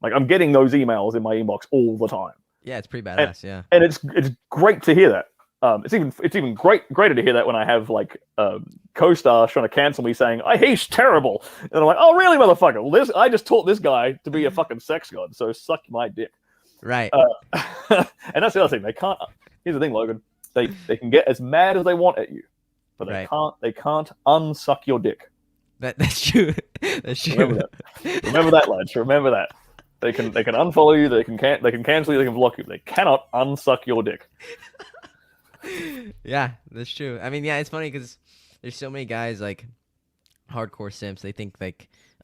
I'm getting those emails in my inbox all the time. Yeah, it's pretty badass. And it's great to hear that. It's even greater to hear that when I have co-stars trying to cancel me saying he's terrible, and I'm like, oh really, motherfucker? Well, I just taught this guy to be a fucking sex god, so suck my dick. Right. And that's the other thing. They can't. Here's the thing, Logan. They can get as mad as they want at you, but they can't unsuck your dick. That's true. That's true. Remember that, lads. Remember that. They can unfollow you. They can cancel you. They can block you. They cannot unsuck your dick. Yeah, that's true. I mean, yeah, it's funny because there's so many guys hardcore simps. They think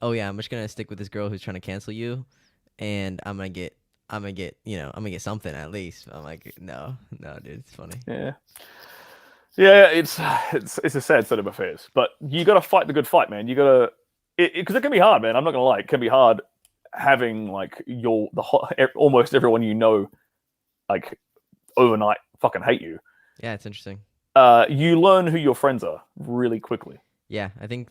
oh yeah, I'm just gonna stick with this girl who's trying to cancel you, and I'm gonna get something at least. I'm like, no, dude, it's funny. Yeah, it's a sad set of affairs. But you got to fight the good fight, man. You got to, because it can be hard, man. I'm not gonna lie, it can be hard having almost everyone overnight fucking hate you. Yeah, it's interesting. You learn who your friends are really quickly. Yeah, I think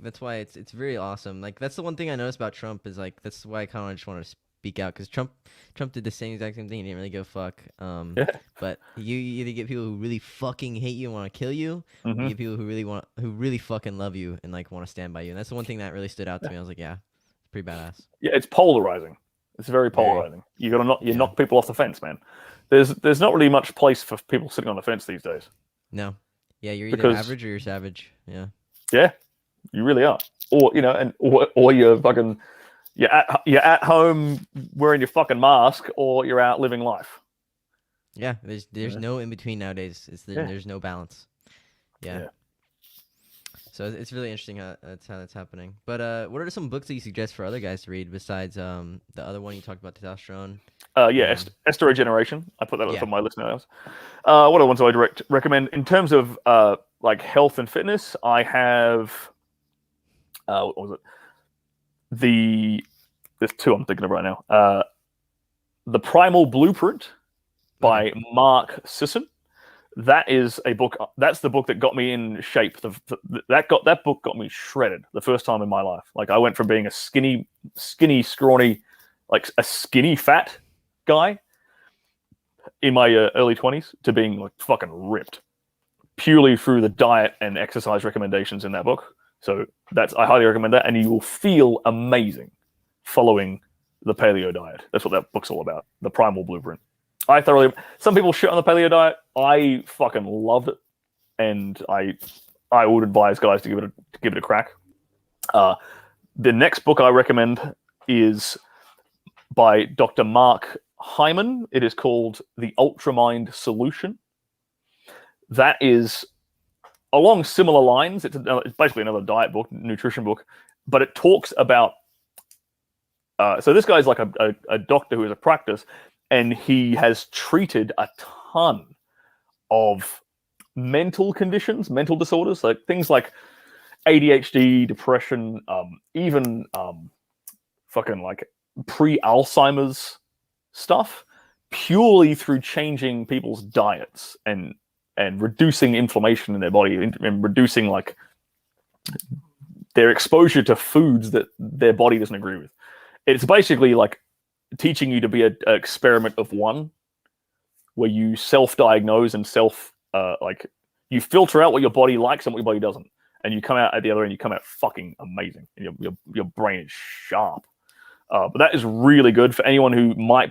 that's why it's very awesome. That's the one thing I noticed about Trump is that's why I kind of just want to speak out because Trump did the exact same thing. He didn't really go fuck. But you either get people who really fucking hate you and want to kill you, or you get people who really fucking love you and want to stand by you. And that's the one thing that really stood out to me. I was like, yeah, it's pretty badass. Yeah, it's polarizing. It's very polarizing. You got to knock people off the fence, man. There's not really much place for people sitting on the fence these days. No. Yeah, you're either average or you're savage. Yeah. Yeah, you really are. Or or you're fucking you're at home wearing your fucking mask, or you're out living life. Yeah, there's no in between nowadays. There's no balance. Yeah. So it's really interesting how that's happening. But what are some books that you suggest for other guys to read besides the other one you talked about, testosterone? Ester Regeneration. I put that up on my list now. What other ones do I recommend in terms of health and fitness? I have what was it? There's two I'm thinking of right now. The Primal Blueprint by Mark Sisson. That is a book. That's the book that got me in shape. That book got me shredded the first time in my life. I went from being a skinny, scrawny, a skinny fat guy in my early 20s to being fucking ripped, purely through the diet and exercise recommendations in that book. So I highly recommend that, and you will feel amazing following the paleo diet. That's what that book's all about. The Primal Blueprint. Some people shit on the paleo diet. I fucking loved it, and I would advise guys to give it a crack. The next book I recommend is by Dr. Mark Hyman. It is called The Ultramind Solution. That is along similar lines. It's basically another diet book, nutrition book, but it talks about. So this guy's a doctor who has a practice. And he has treated a ton of mental conditions, mental disorders, things like ADHD, depression, even pre-Alzheimer's stuff, purely through changing people's diets and reducing inflammation in their body and reducing their exposure to foods that their body doesn't agree with. It's basically teaching you to be an experiment of one where you self-diagnose and like you filter out what your body likes and what your body doesn't, and you come out at the other end, you come out fucking amazing. Your brain is sharp. But that is really good for anyone who might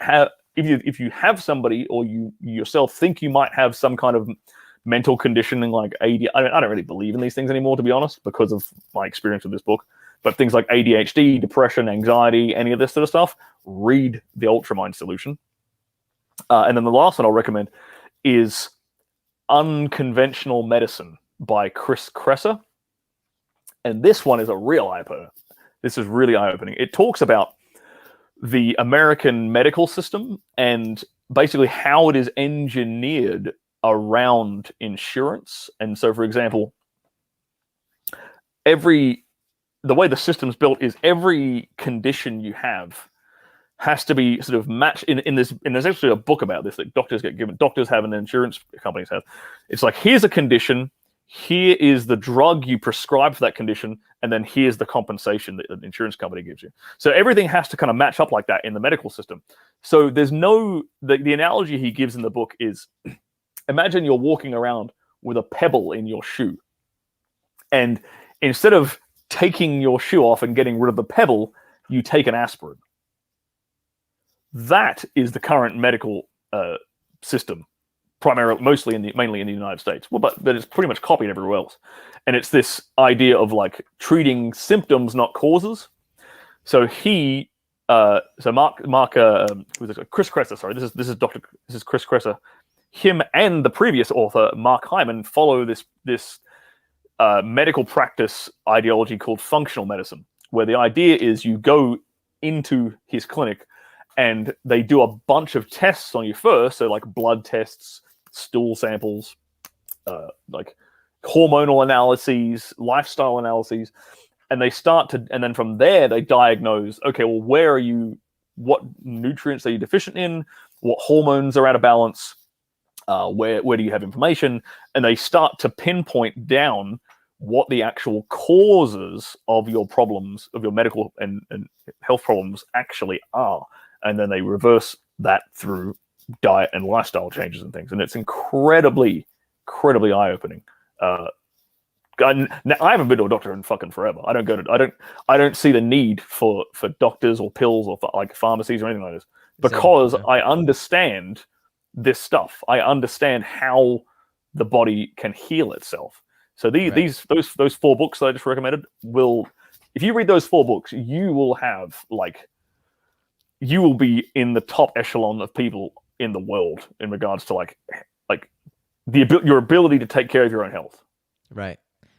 have, if you have somebody or you yourself think you might have some kind of mental conditioning like ADHD. I don't really believe in these things anymore, to be honest, because of my experience with this book. But things like ADHD, depression, anxiety, any of this sort of stuff, read the Ultramind Solution. And then the last one I'll recommend is Unconventional Medicine by Chris Kresser. And this one is a real eye-opener. This is really eye-opening. It talks about the American medical system and basically how it is engineered around insurance. And so, for example, the way the system's built is every condition you have has to be sort of matched in this. And there's actually a book about this that doctors get given. Doctors have and insurance companies have. It's like, here's a condition. Here is the drug you prescribe for that condition, and then here's the compensation that the insurance company gives you. So everything has to kind of match up like that in the medical system. So there's the analogy he gives in the book is, imagine you're walking around with a pebble in your shoe, and instead of taking your shoe off and getting rid of the pebble, you take an aspirin. That is the current medical system. Mainly in the United States. Well, but it's pretty much copied everywhere else. And it's this idea of like treating symptoms, not causes. So Chris Kresser, sorry, this is Chris Kresser. Him and the previous author, Mark Hyman, follow this medical practice ideology called functional medicine, where the idea is you go into his clinic and they do a bunch of tests on you first, so like blood tests, stool samples, like hormonal analyses, lifestyle analyses, and then from there they diagnose, okay, well, what nutrients are you deficient in, what hormones are out of balance, where do you have inflammation, and they start to pinpoint down what the actual causes of your problems, of your medical and health problems actually are, and then they reverse that through diet and lifestyle changes and things, and it's incredibly eye-opening. I haven't been to a doctor in fucking forever. I don't see the need for doctors or pills or for like pharmacies or anything like this, because I understand this stuff. I understand how the body can heal itself. So those 4 books that I just recommended if you read those 4 books, you will be in the top echelon of people in the world in regards to like your ability to take care of your own health. Right.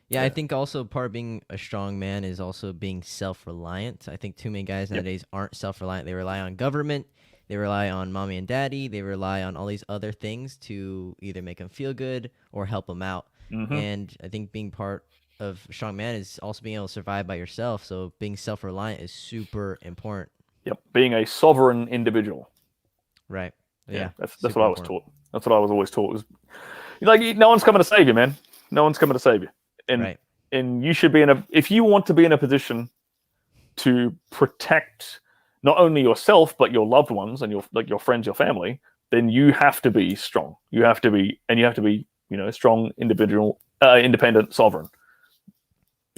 Yeah, I think also part of being a strong man is also being self-reliant. I think too many guys nowadays aren't self-reliant. They rely on government, they rely on mommy and daddy, they rely on all these other things to either make them feel good or help them out. Mm-hmm. And I think being part of a strong man is also being able to survive by yourself. So being self-reliant is super important. Yep, being a sovereign individual. Right. Yeah, that's what I was taught. That's what I was always taught. Was like, no one's coming to save you, man. No one's coming to save you. And you should be if you want to be in a position to protect not only yourself but your loved ones and your friends, your family, then you have to be strong. You have to be strong, individual, independent, sovereign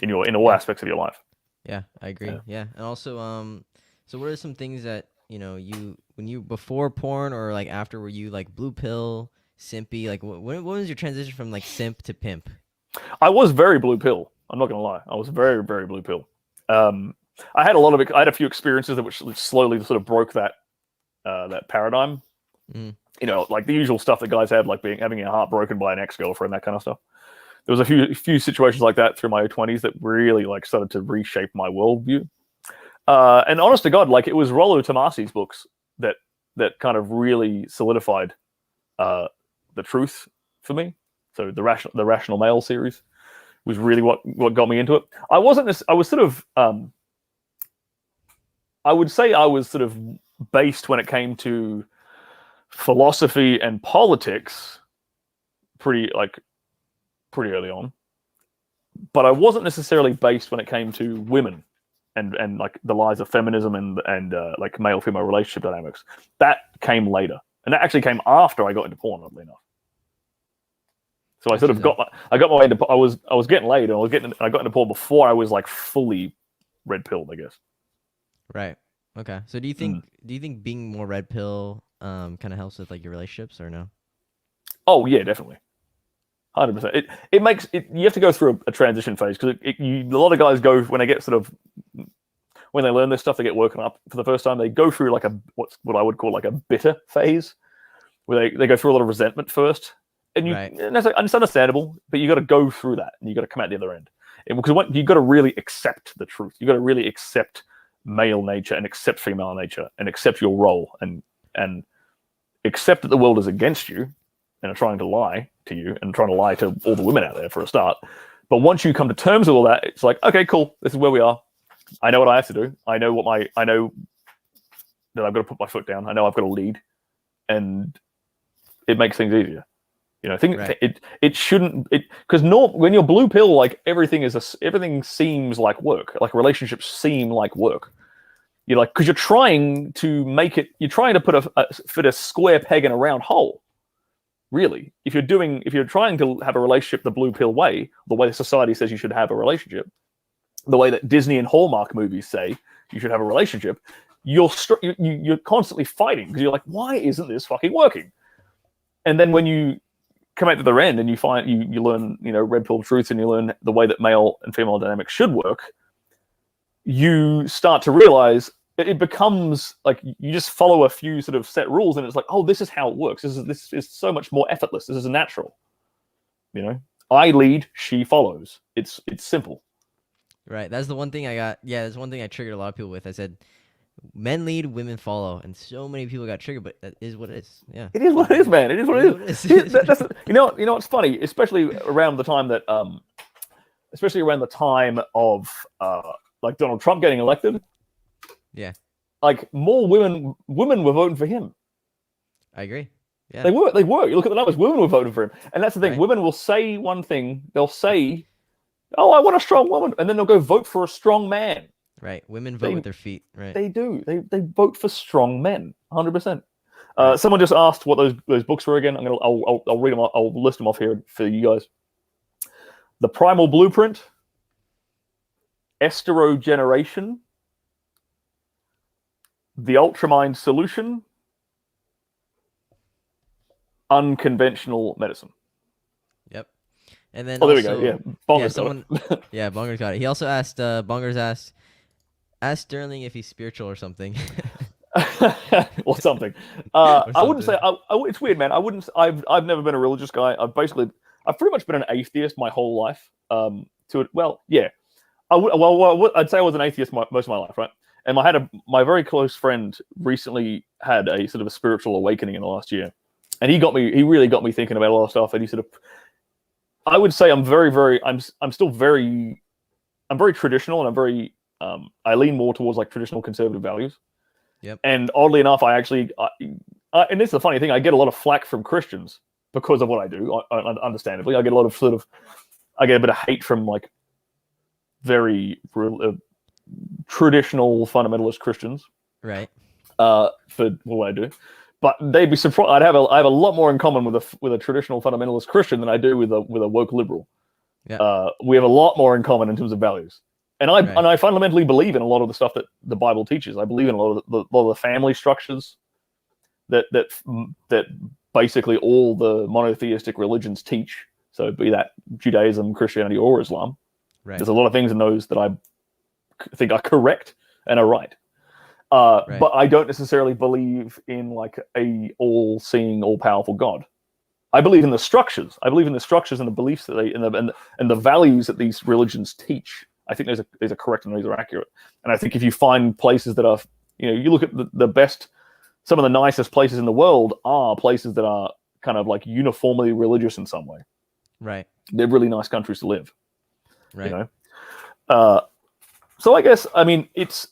in all aspects of your life. Yeah, I agree. Yeah. And also, so what are some things that when you before porn or like after, were you like blue pill, simpy? Like what was your transition from like simp to pimp? I was very blue pill. I'm not gonna lie. I was very, very blue pill. I had a few experiences that which slowly sort of broke that paradigm. Mm. Like the usual stuff that guys have, like having your heart broken by an ex-girlfriend, that kind of stuff. There was a few situations like that through my 20s that really like started to reshape my worldview. And honest to God, like it was Rollo Tomasi's books that kind of really solidified the truth for me. So the Rational Male series was really what got me into it. I would say I was sort of based when it came to philosophy and politics pretty early on, but I wasn't necessarily based when it came to women and like the lies of feminism and like male-female relationship dynamics. That came later. And that actually came after I got into porn, oddly enough. So I sort of I got my way into, I was getting laid, and I got into porn before I was like fully red pilled, I guess. Right. Okay. So do you think being more red pill kind of helps with like your relationships or no? Oh yeah, definitely. 100%. It makes it. You have to go through a transition phase because a lot of guys go when they get sort of when they learn this stuff, they get woken up for the first time. They go through like what I would call like a bitter phase, where they go through a lot of resentment first, and it's understandable, but you got to go through that, and you got to come out the other end. Because you got to really accept the truth. You got to really accept male nature and accept female nature and accept your role and accept that the world is against you and are trying to lie to you and trying to lie to all the women out there for a start. But once you come to terms with all that, it's like, okay, cool. This is where we are. I know what I have to do. I know that I've got to put my foot down. I know I've got to lead, and it makes things easier. It shouldn't because when you're blue pill, like everything seems like work. Like relationships seem like work. You're like because you're trying to make it. You're trying to fit a square peg in a round hole. Really, if you're trying to have a relationship the blue pill way, the way society says you should have a relationship, the way that Disney and Hallmark movies say you should have a relationship, you're constantly fighting because you're like, why isn't this fucking working? And then when you come out to the end and you find you learn red pill truths and you learn the way that male and female dynamics should work, you start to realize it becomes like you just follow a few sort of set rules and it's like, oh, this is how it works. This is so much more effortless. This is natural. I lead, she follows. It's simple. Right. That's the one thing I got. Yeah, that's one thing I triggered a lot of people with. I said, men lead, women follow, and so many people got triggered. But that is what it is. Yeah. It is what it is, man. It is what it is. You know what's funny, especially around the time of like Donald Trump getting elected. Yeah. Like more women were voting for him. I agree. Yeah. They were. You look at the numbers. Women were voting for him, and that's the thing. Right. Women will say one thing. They'll say, "Oh, I want a strong woman," and then they'll go vote for a strong man. Right. Women vote with their feet. Right. They do. They vote for strong men. 100%. Someone just asked what those books were again. I'll read them. I'll list them off here for you guys. The Primal Blueprint, Esterogeneration, The Ultramind Solution, Unconventional Medicine. Yep. And then there we go. Yeah, Bonger's Bonger's got it. He also asked Bonger's asked Stirling if he's spiritual or something. or something. I wouldn't say. It's weird, man. I've never been a religious guy. I've pretty much been an atheist my whole life. I'd say I was an atheist most of my life, right? And my very close friend recently had a sort of a spiritual awakening in the last year, and he really got me thinking about a lot of stuff. And he sort of, I would say I'm very traditional, and I'm very I lean more towards like traditional conservative values. Yep. And oddly enough, and this is the funny thing, I get a lot of flack from Christians because of what I do. Understandably, I get a bit of hate from like very traditional fundamentalist Christians, right? For what I do, but they'd be surprised. I have a lot more in common with a traditional fundamentalist Christian than I do with a woke liberal. Yeah. We have a lot more in common in terms of values. And I fundamentally believe in a lot of the stuff that the Bible teaches. I believe in a lot of the family structures that basically all the monotheistic religions teach. So be that Judaism, Christianity, or Islam. Right. There's a lot of things in those that I think are correct and are right. But I don't necessarily believe in like a all-seeing, all-powerful God. I believe in the structures. I believe in the structures and the beliefs that and the values that these religions teach. I think these are correct and these are accurate. And I think if you find places that are, you look at the best, some of the nicest places in the world are places that are kind of like uniformly religious in some way. Right. They're really nice countries to live. Right. So I guess, it's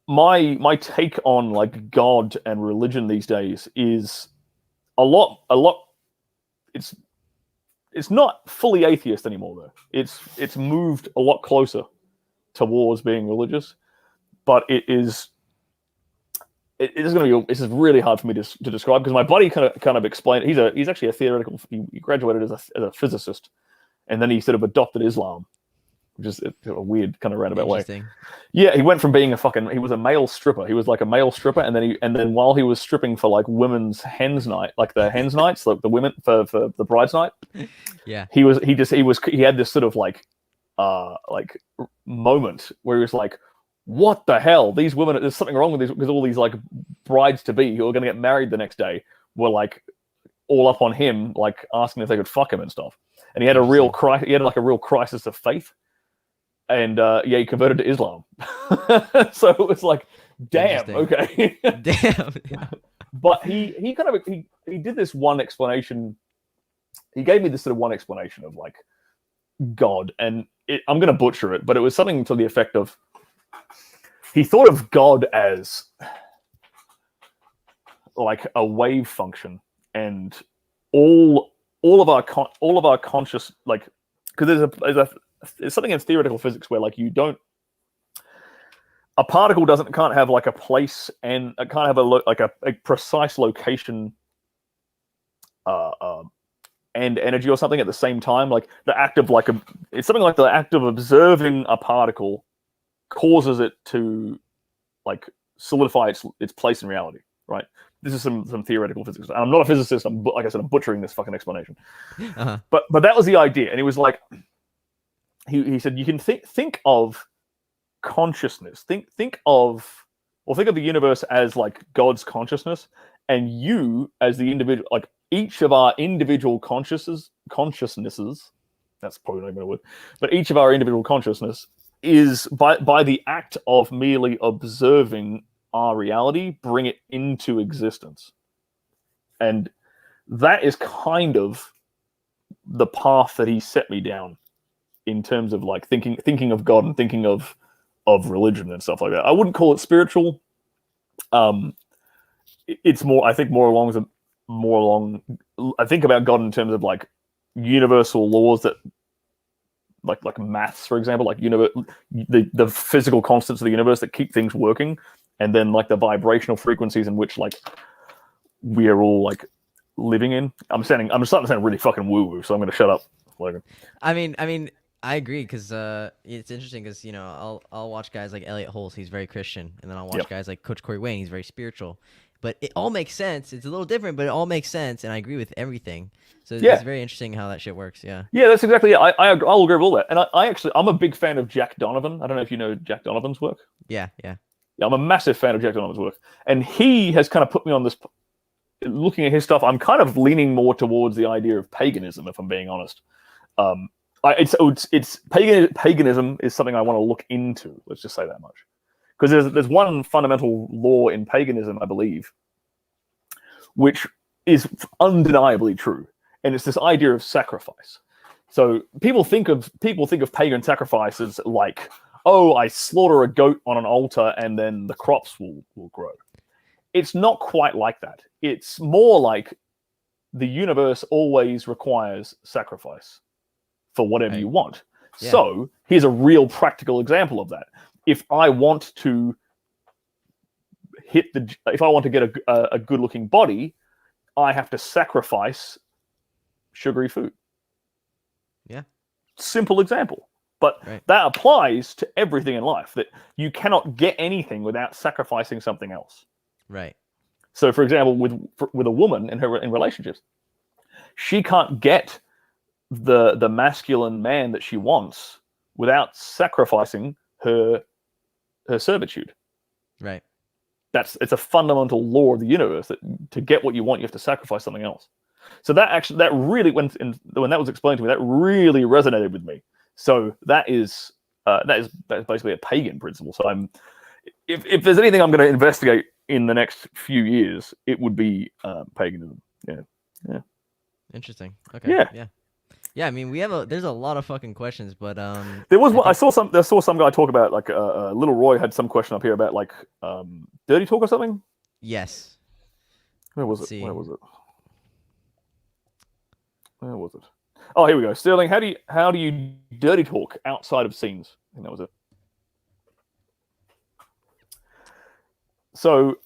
my take on like God and religion these days is a lot. It's not fully atheist anymore, though. It's moved a lot closer towards being religious, but it is It's going to be. This is really hard for me to describe because my buddy kind of explained. He's actually a theoretical. He graduated as a physicist, and then he sort of adopted Islam, which is a weird kind of roundabout way. Yeah, he went from being he was a male stripper. He was like a male stripper, and then while he was stripping for like women's hens night, like the hens nights, like the women for the bride's night. Yeah, he had this sort of like moment where he was like, what the hell? These women, there's something wrong with these, because all these like brides to be who are going to get married the next day were like all up on him, like asking if they could fuck him and stuff. And he had he had like a real crisis of faith. And he converted to Islam. So it was like, damn, okay. Damn. Yeah. But he did this one explanation. He gave me this sort of one explanation of like God, and I'm going to butcher it, but it was something to the effect of, he thought of God as like a wave function, and all of our conscious, like, because there's something in theoretical physics where like a particle can't have like a place, and it can't have a precise location and energy or something at the same time. Like the act of it's something like the act of observing a particle causes it to like solidify its place in reality, right? This is some theoretical physics. And I'm not a physicist. Like I said, I'm butchering this fucking explanation. Uh-huh. But that was the idea, and it was like he said you can think of consciousness. Think of the universe as like God's consciousness, and you as the individual, like each of our individual consciousnesses. That's probably not even a word, but each of our individual consciousness is by the act of merely observing our reality, bring it into existence. And that is kind of the path that he set me down in terms of like thinking of God and thinking of religion and stuff like that. I wouldn't call it spiritual. It's more, I think, more along. I think about God in terms of like universal laws that, like maths, for example, like the physical constants of the universe that keep things working, and then like the vibrational frequencies in which like we are all like living in. I'm starting to sound really fucking woo-woo, so I'm going to shut up. Logan. I mean, I agree, because it's interesting because I'll watch guys like Elliot Holmes, he's very Christian, and then I'll watch guys like Coach Corey Wayne, he's very spiritual. But it all makes sense. It's a little different, but it all makes sense, and I agree with everything. So it's very interesting how that shit works. Yeah. Yeah, that's exactly it. I'll agree with all that. And I'm a big fan of Jack Donovan. I don't know if you know Jack Donovan's work. Yeah. I'm a massive fan of Jack Donovan's work, and he has kind of put me on this. Looking at his stuff, I'm kind of leaning more towards the idea of paganism, if I'm being honest. It's paganism is something I want to look into. Let's just say that much. Because there's one fundamental law in paganism, I believe, which is undeniably true, and it's this idea of sacrifice. So people think of pagan sacrifice as like, oh, I slaughter a goat on an altar and then the crops will grow. It's not quite like that. It's more like the universe always requires sacrifice for whatever you want. Yeah. So here's a real practical example of that. If I want to get a good looking body, I have to sacrifice sugary food. Yeah. Simple example. But that applies to everything in life, that you cannot get anything without sacrificing something else. Right. So for example, with a woman in relationships, she can't get the masculine man that she wants without sacrificing her servitude. Right. It's a fundamental law of the universe that to get what you want, you have to sacrifice something else. So that really, when that was explained to me, that really resonated with me. So that is basically a pagan principle. So if there's anything I'm going to investigate in the next few years, it would be paganism. Yeah. Interesting. Okay. Yeah, I mean, there's a lot of fucking questions, but there was I saw some guy talk about like Little Roy had some question up here about like dirty talk or something. Yes. Where was it? Oh, here we go. Sterling, how do you dirty talk outside of scenes? I think that was it. So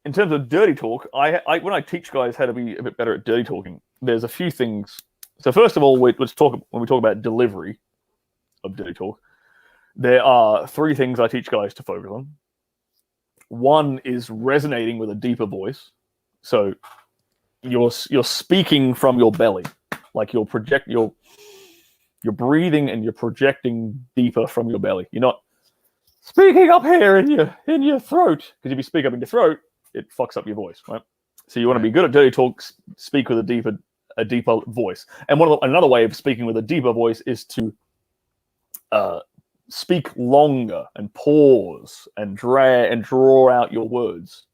in terms of dirty talk, I when I teach guys how to be a bit better at dirty talking, there's a few things. So first of all, let's talk when we talk about delivery of dirty talk. There are 3 things I teach guys to focus on. One is resonating with a deeper voice. So you're speaking from your belly, like you're breathing and you're projecting deeper from your belly. You're not speaking up here in your throat, because if you speak up in your throat, it fucks up your voice, right? So you want to be good at dirty talk, speak with a deeper voice. And another way of speaking with a deeper voice is to speak longer and pause and draw out your words.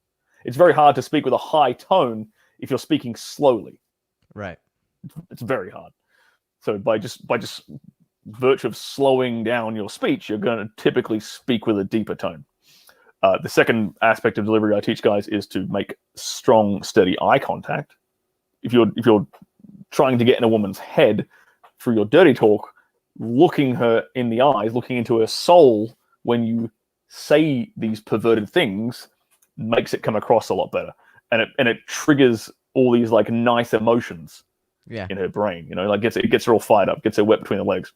It's very hard to speak with a high tone if you're speaking slowly. Right. It's very hard. So by just virtue of slowing down your speech, you're going to typically speak with a deeper tone. The second aspect of delivery I teach guys is to make strong, steady eye contact. If you're trying to get in a woman's head through your dirty talk, looking her in the eyes, looking into her soul when you say these perverted things makes it come across a lot better, and it triggers all these like nice emotions in her brain. Like it gets her all fired up, gets her wet between the legs.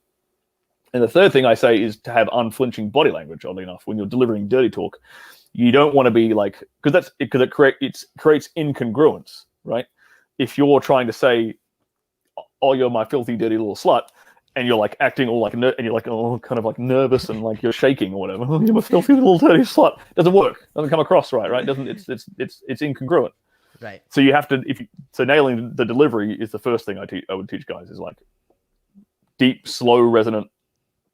And the third thing I say is to have unflinching body language. Oddly enough, when you're delivering dirty talk, you don't want to be like, because it creates incongruence, right? If you're trying to say, "Oh, you're my filthy, dirty little slut," and you're like acting all like, and you're like, oh, kind of like nervous and like you're shaking or whatever. "Oh, you're my filthy little dirty slut." Doesn't work. Doesn't come across right. Right? Doesn't. It's incongruent. Right. So you have to. So nailing the delivery is the first thing I would teach guys, is like deep, slow, resonant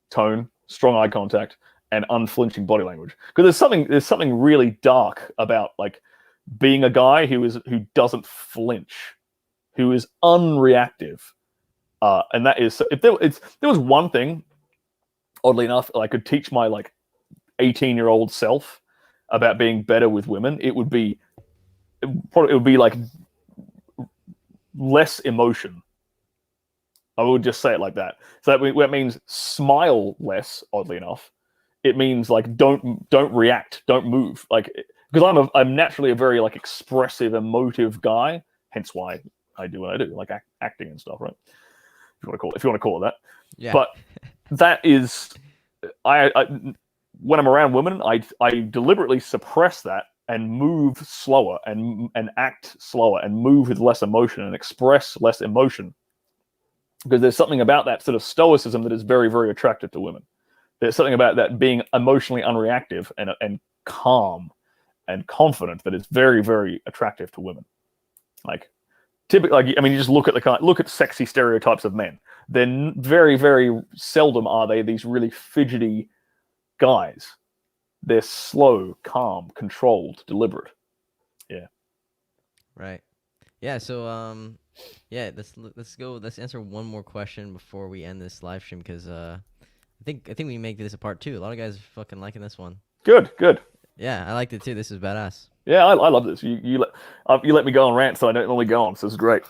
tone, strong eye contact, and unflinching body language. Because there's something really dark about like being a guy who doesn't flinch, who is unreactive. And that is, if there was one thing, oddly enough, I could teach my like 18-year-old self about being better with women, it would be like less emotion. I would just say it like that. So that means smile less. Oddly enough, it means like don't react, don't move. Like, because I'm naturally a very like expressive, emotive guy. Hence why I do what I do, like acting and stuff, right? If you want to call it that. Yeah. But that is, I when I'm around women, I deliberately suppress that and move slower and act slower and move with less emotion and express less emotion. Because there's something about that sort of stoicism that is very, very attractive to women. There's something about that being emotionally unreactive and calm and confident that is very, very attractive to women. Like, typically, I mean, you just look at sexy stereotypes of men. Then very, very seldom are they these really fidgety guys. They're slow, calm, controlled, deliberate. Yeah. Right. Yeah. So yeah. Let's answer one more question before we end this live stream, because I think we make this a part 2. A lot of guys are fucking liking this one. Good. Yeah, I liked it too. This is badass. Yeah, I love this. You let me go on rants, so I don't normally go on. So this is great.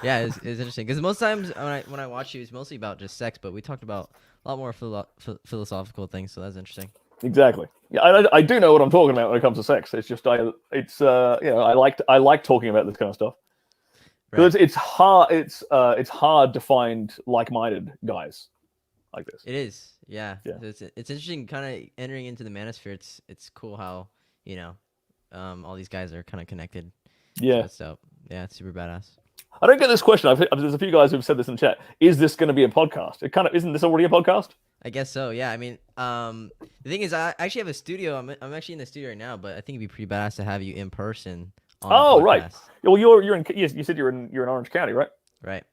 Yeah, it's interesting, because most times when I watch you, it's mostly about just sex, but we talked about a lot more philosophical things, so that's interesting. Exactly. Yeah, I do know what I'm talking about when it comes to sex. It's just I like talking about this kind of stuff, because it's hard. It's hard to find like-minded guys like this. It is. Yeah. It's interesting, kind of entering into the manosphere. It's cool how all these guys are kind of connected. Yeah. So yeah, it's super badass. I don't get this question. There's a few guys who've said this in chat. Is this going to be a podcast? Isn't this already a podcast? I guess so. Yeah. I mean, the thing is, I actually have a studio. I'm actually in the studio right now, but I think it'd be pretty badass to have you in person. On the right. podcast. Well, you're in. You said you're in Orange County, right? Right.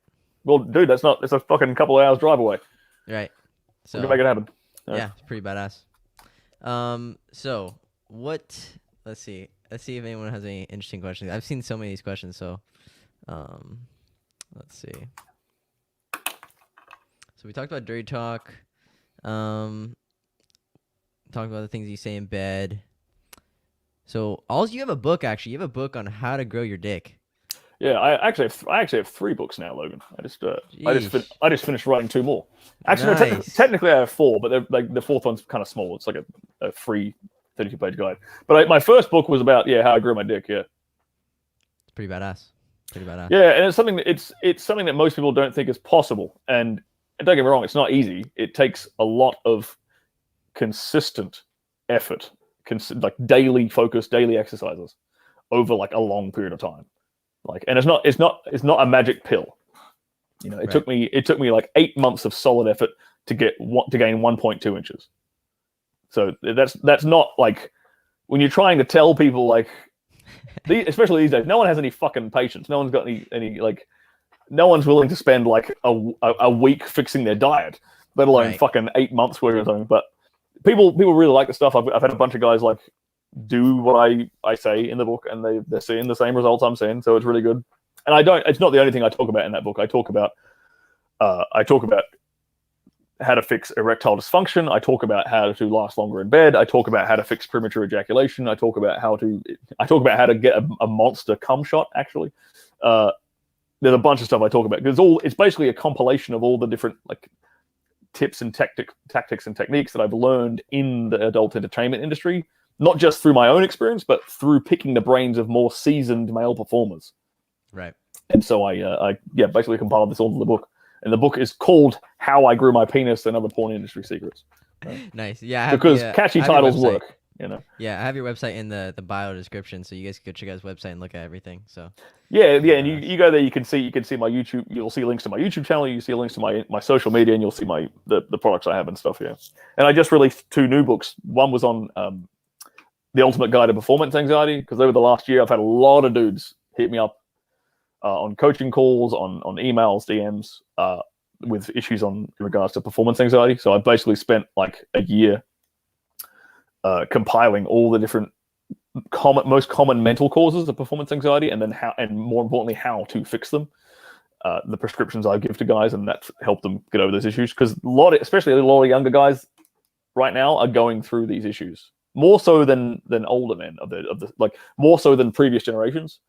Well, dude, it's a fucking couple of hours drive away. Right. So we can make it happen. Yeah, it's pretty badass. So what? Let's see if anyone has any interesting questions. I've seen so many of these questions. So, let's see. So we talked about dirty talk. Talked about the things you say in bed. So also, you have a book. Actually, you have a book on how to grow your dick. Yeah, I actually have 3 books now, Logan. I just finished writing 2 more. Actually, nice. Technically I have 4, but they're like the 4th one's kind of small. It's like a free 32-page guide. But my first book was about how I grew my dick. Yeah. It's pretty badass. Pretty badass. Yeah, and it's something that most people don't think is possible. And don't get me wrong, it's not easy. It takes a lot of consistent effort, like daily focus, daily exercises over like a long period of time. Like, and it's not a magic pill. You know, it took me like 8 months of solid effort to gain 1.2 inches. So that's not like when you're trying to tell people like, especially these days, no one has any fucking patience. No one's got any like, no one's willing to spend like a week fixing their diet, let alone fucking 8 months worth of something. But people really like the stuff. I've had a bunch of guys like do what I say in the book, and they're seeing the same results I'm seeing. So it's really good. And it's not the only thing I talk about in that book. I talk about how to fix erectile dysfunction. I talk about how to last longer in bed. I talk about how to fix premature ejaculation. I talk about how to get a monster cum shot. Actually, there's a bunch of stuff I talk about because it's basically a compilation of all the different like tips and tactics and techniques that I've learned in the adult entertainment industry, not just through my own experience, but through picking the brains of more seasoned male performers. Right. And so I basically compiled this all into the book. And the book is called How I Grew My Penis and Other Porn Industry Secrets. Nice. Yeah. Because catchy titles work, you know. Yeah, I have your website in the bio description, so you guys can go check out his website and look at everything. So yeah, and you go there, you can see my YouTube. You'll see links to my YouTube channel. You see links to my social media, and you'll see the products I have and stuff. Yeah, and I just released 2 new books. One was on the Ultimate Guide to Performance Anxiety, because over the last year I've had a lot of dudes hit me up on coaching calls, on emails, DMs, with issues in regards to performance anxiety. So I basically spent like a year compiling all the different most common mental causes of performance anxiety, and then more importantly, how to fix them. The prescriptions I give to guys, and that's helped them get over those issues. Because especially a lot of younger guys right now are going through these issues more so than older men of the like more so than previous generations.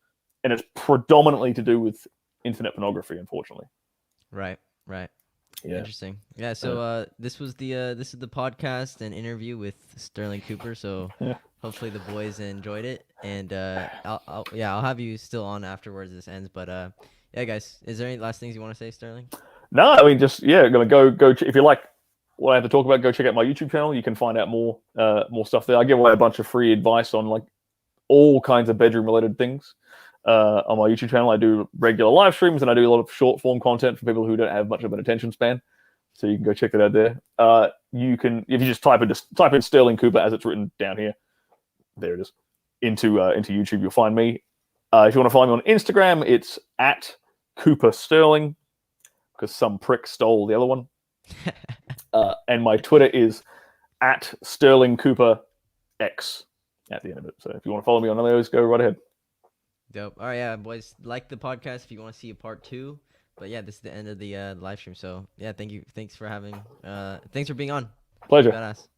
And it's predominantly to do with internet pornography, unfortunately. Right. Yeah. Interesting. Yeah. So this is the podcast and interview with Stirling Cooper. So hopefully the boys enjoyed it, and I'll have you still on afterwards. This ends, but yeah, guys, is there any last things you want to say, Stirling? No, I mean gonna go. If you like what I have to talk about, go check out my YouTube channel. You can find out more stuff there. I give away a bunch of free advice on like all kinds of bedroom related things. On my YouTube channel, I do regular live streams, and I do a lot of short form content for people who don't have much of an attention span. So you can go check that out there. You can, if you just type in Stirling Cooper as it's written down here, there it is, into YouTube, you'll find me. If you want to find me on Instagram, it's at Cooper Stirling, because some prick stole the other one. And my Twitter is at Stirling Cooper X at the end of it. So if you want to follow me on those, go right ahead. Dope. All right, yeah, boys, like the podcast if you want to see a part 2. But yeah, this is the end of the live stream. So yeah, thank you. Thanks for being on. Pleasure. Badass.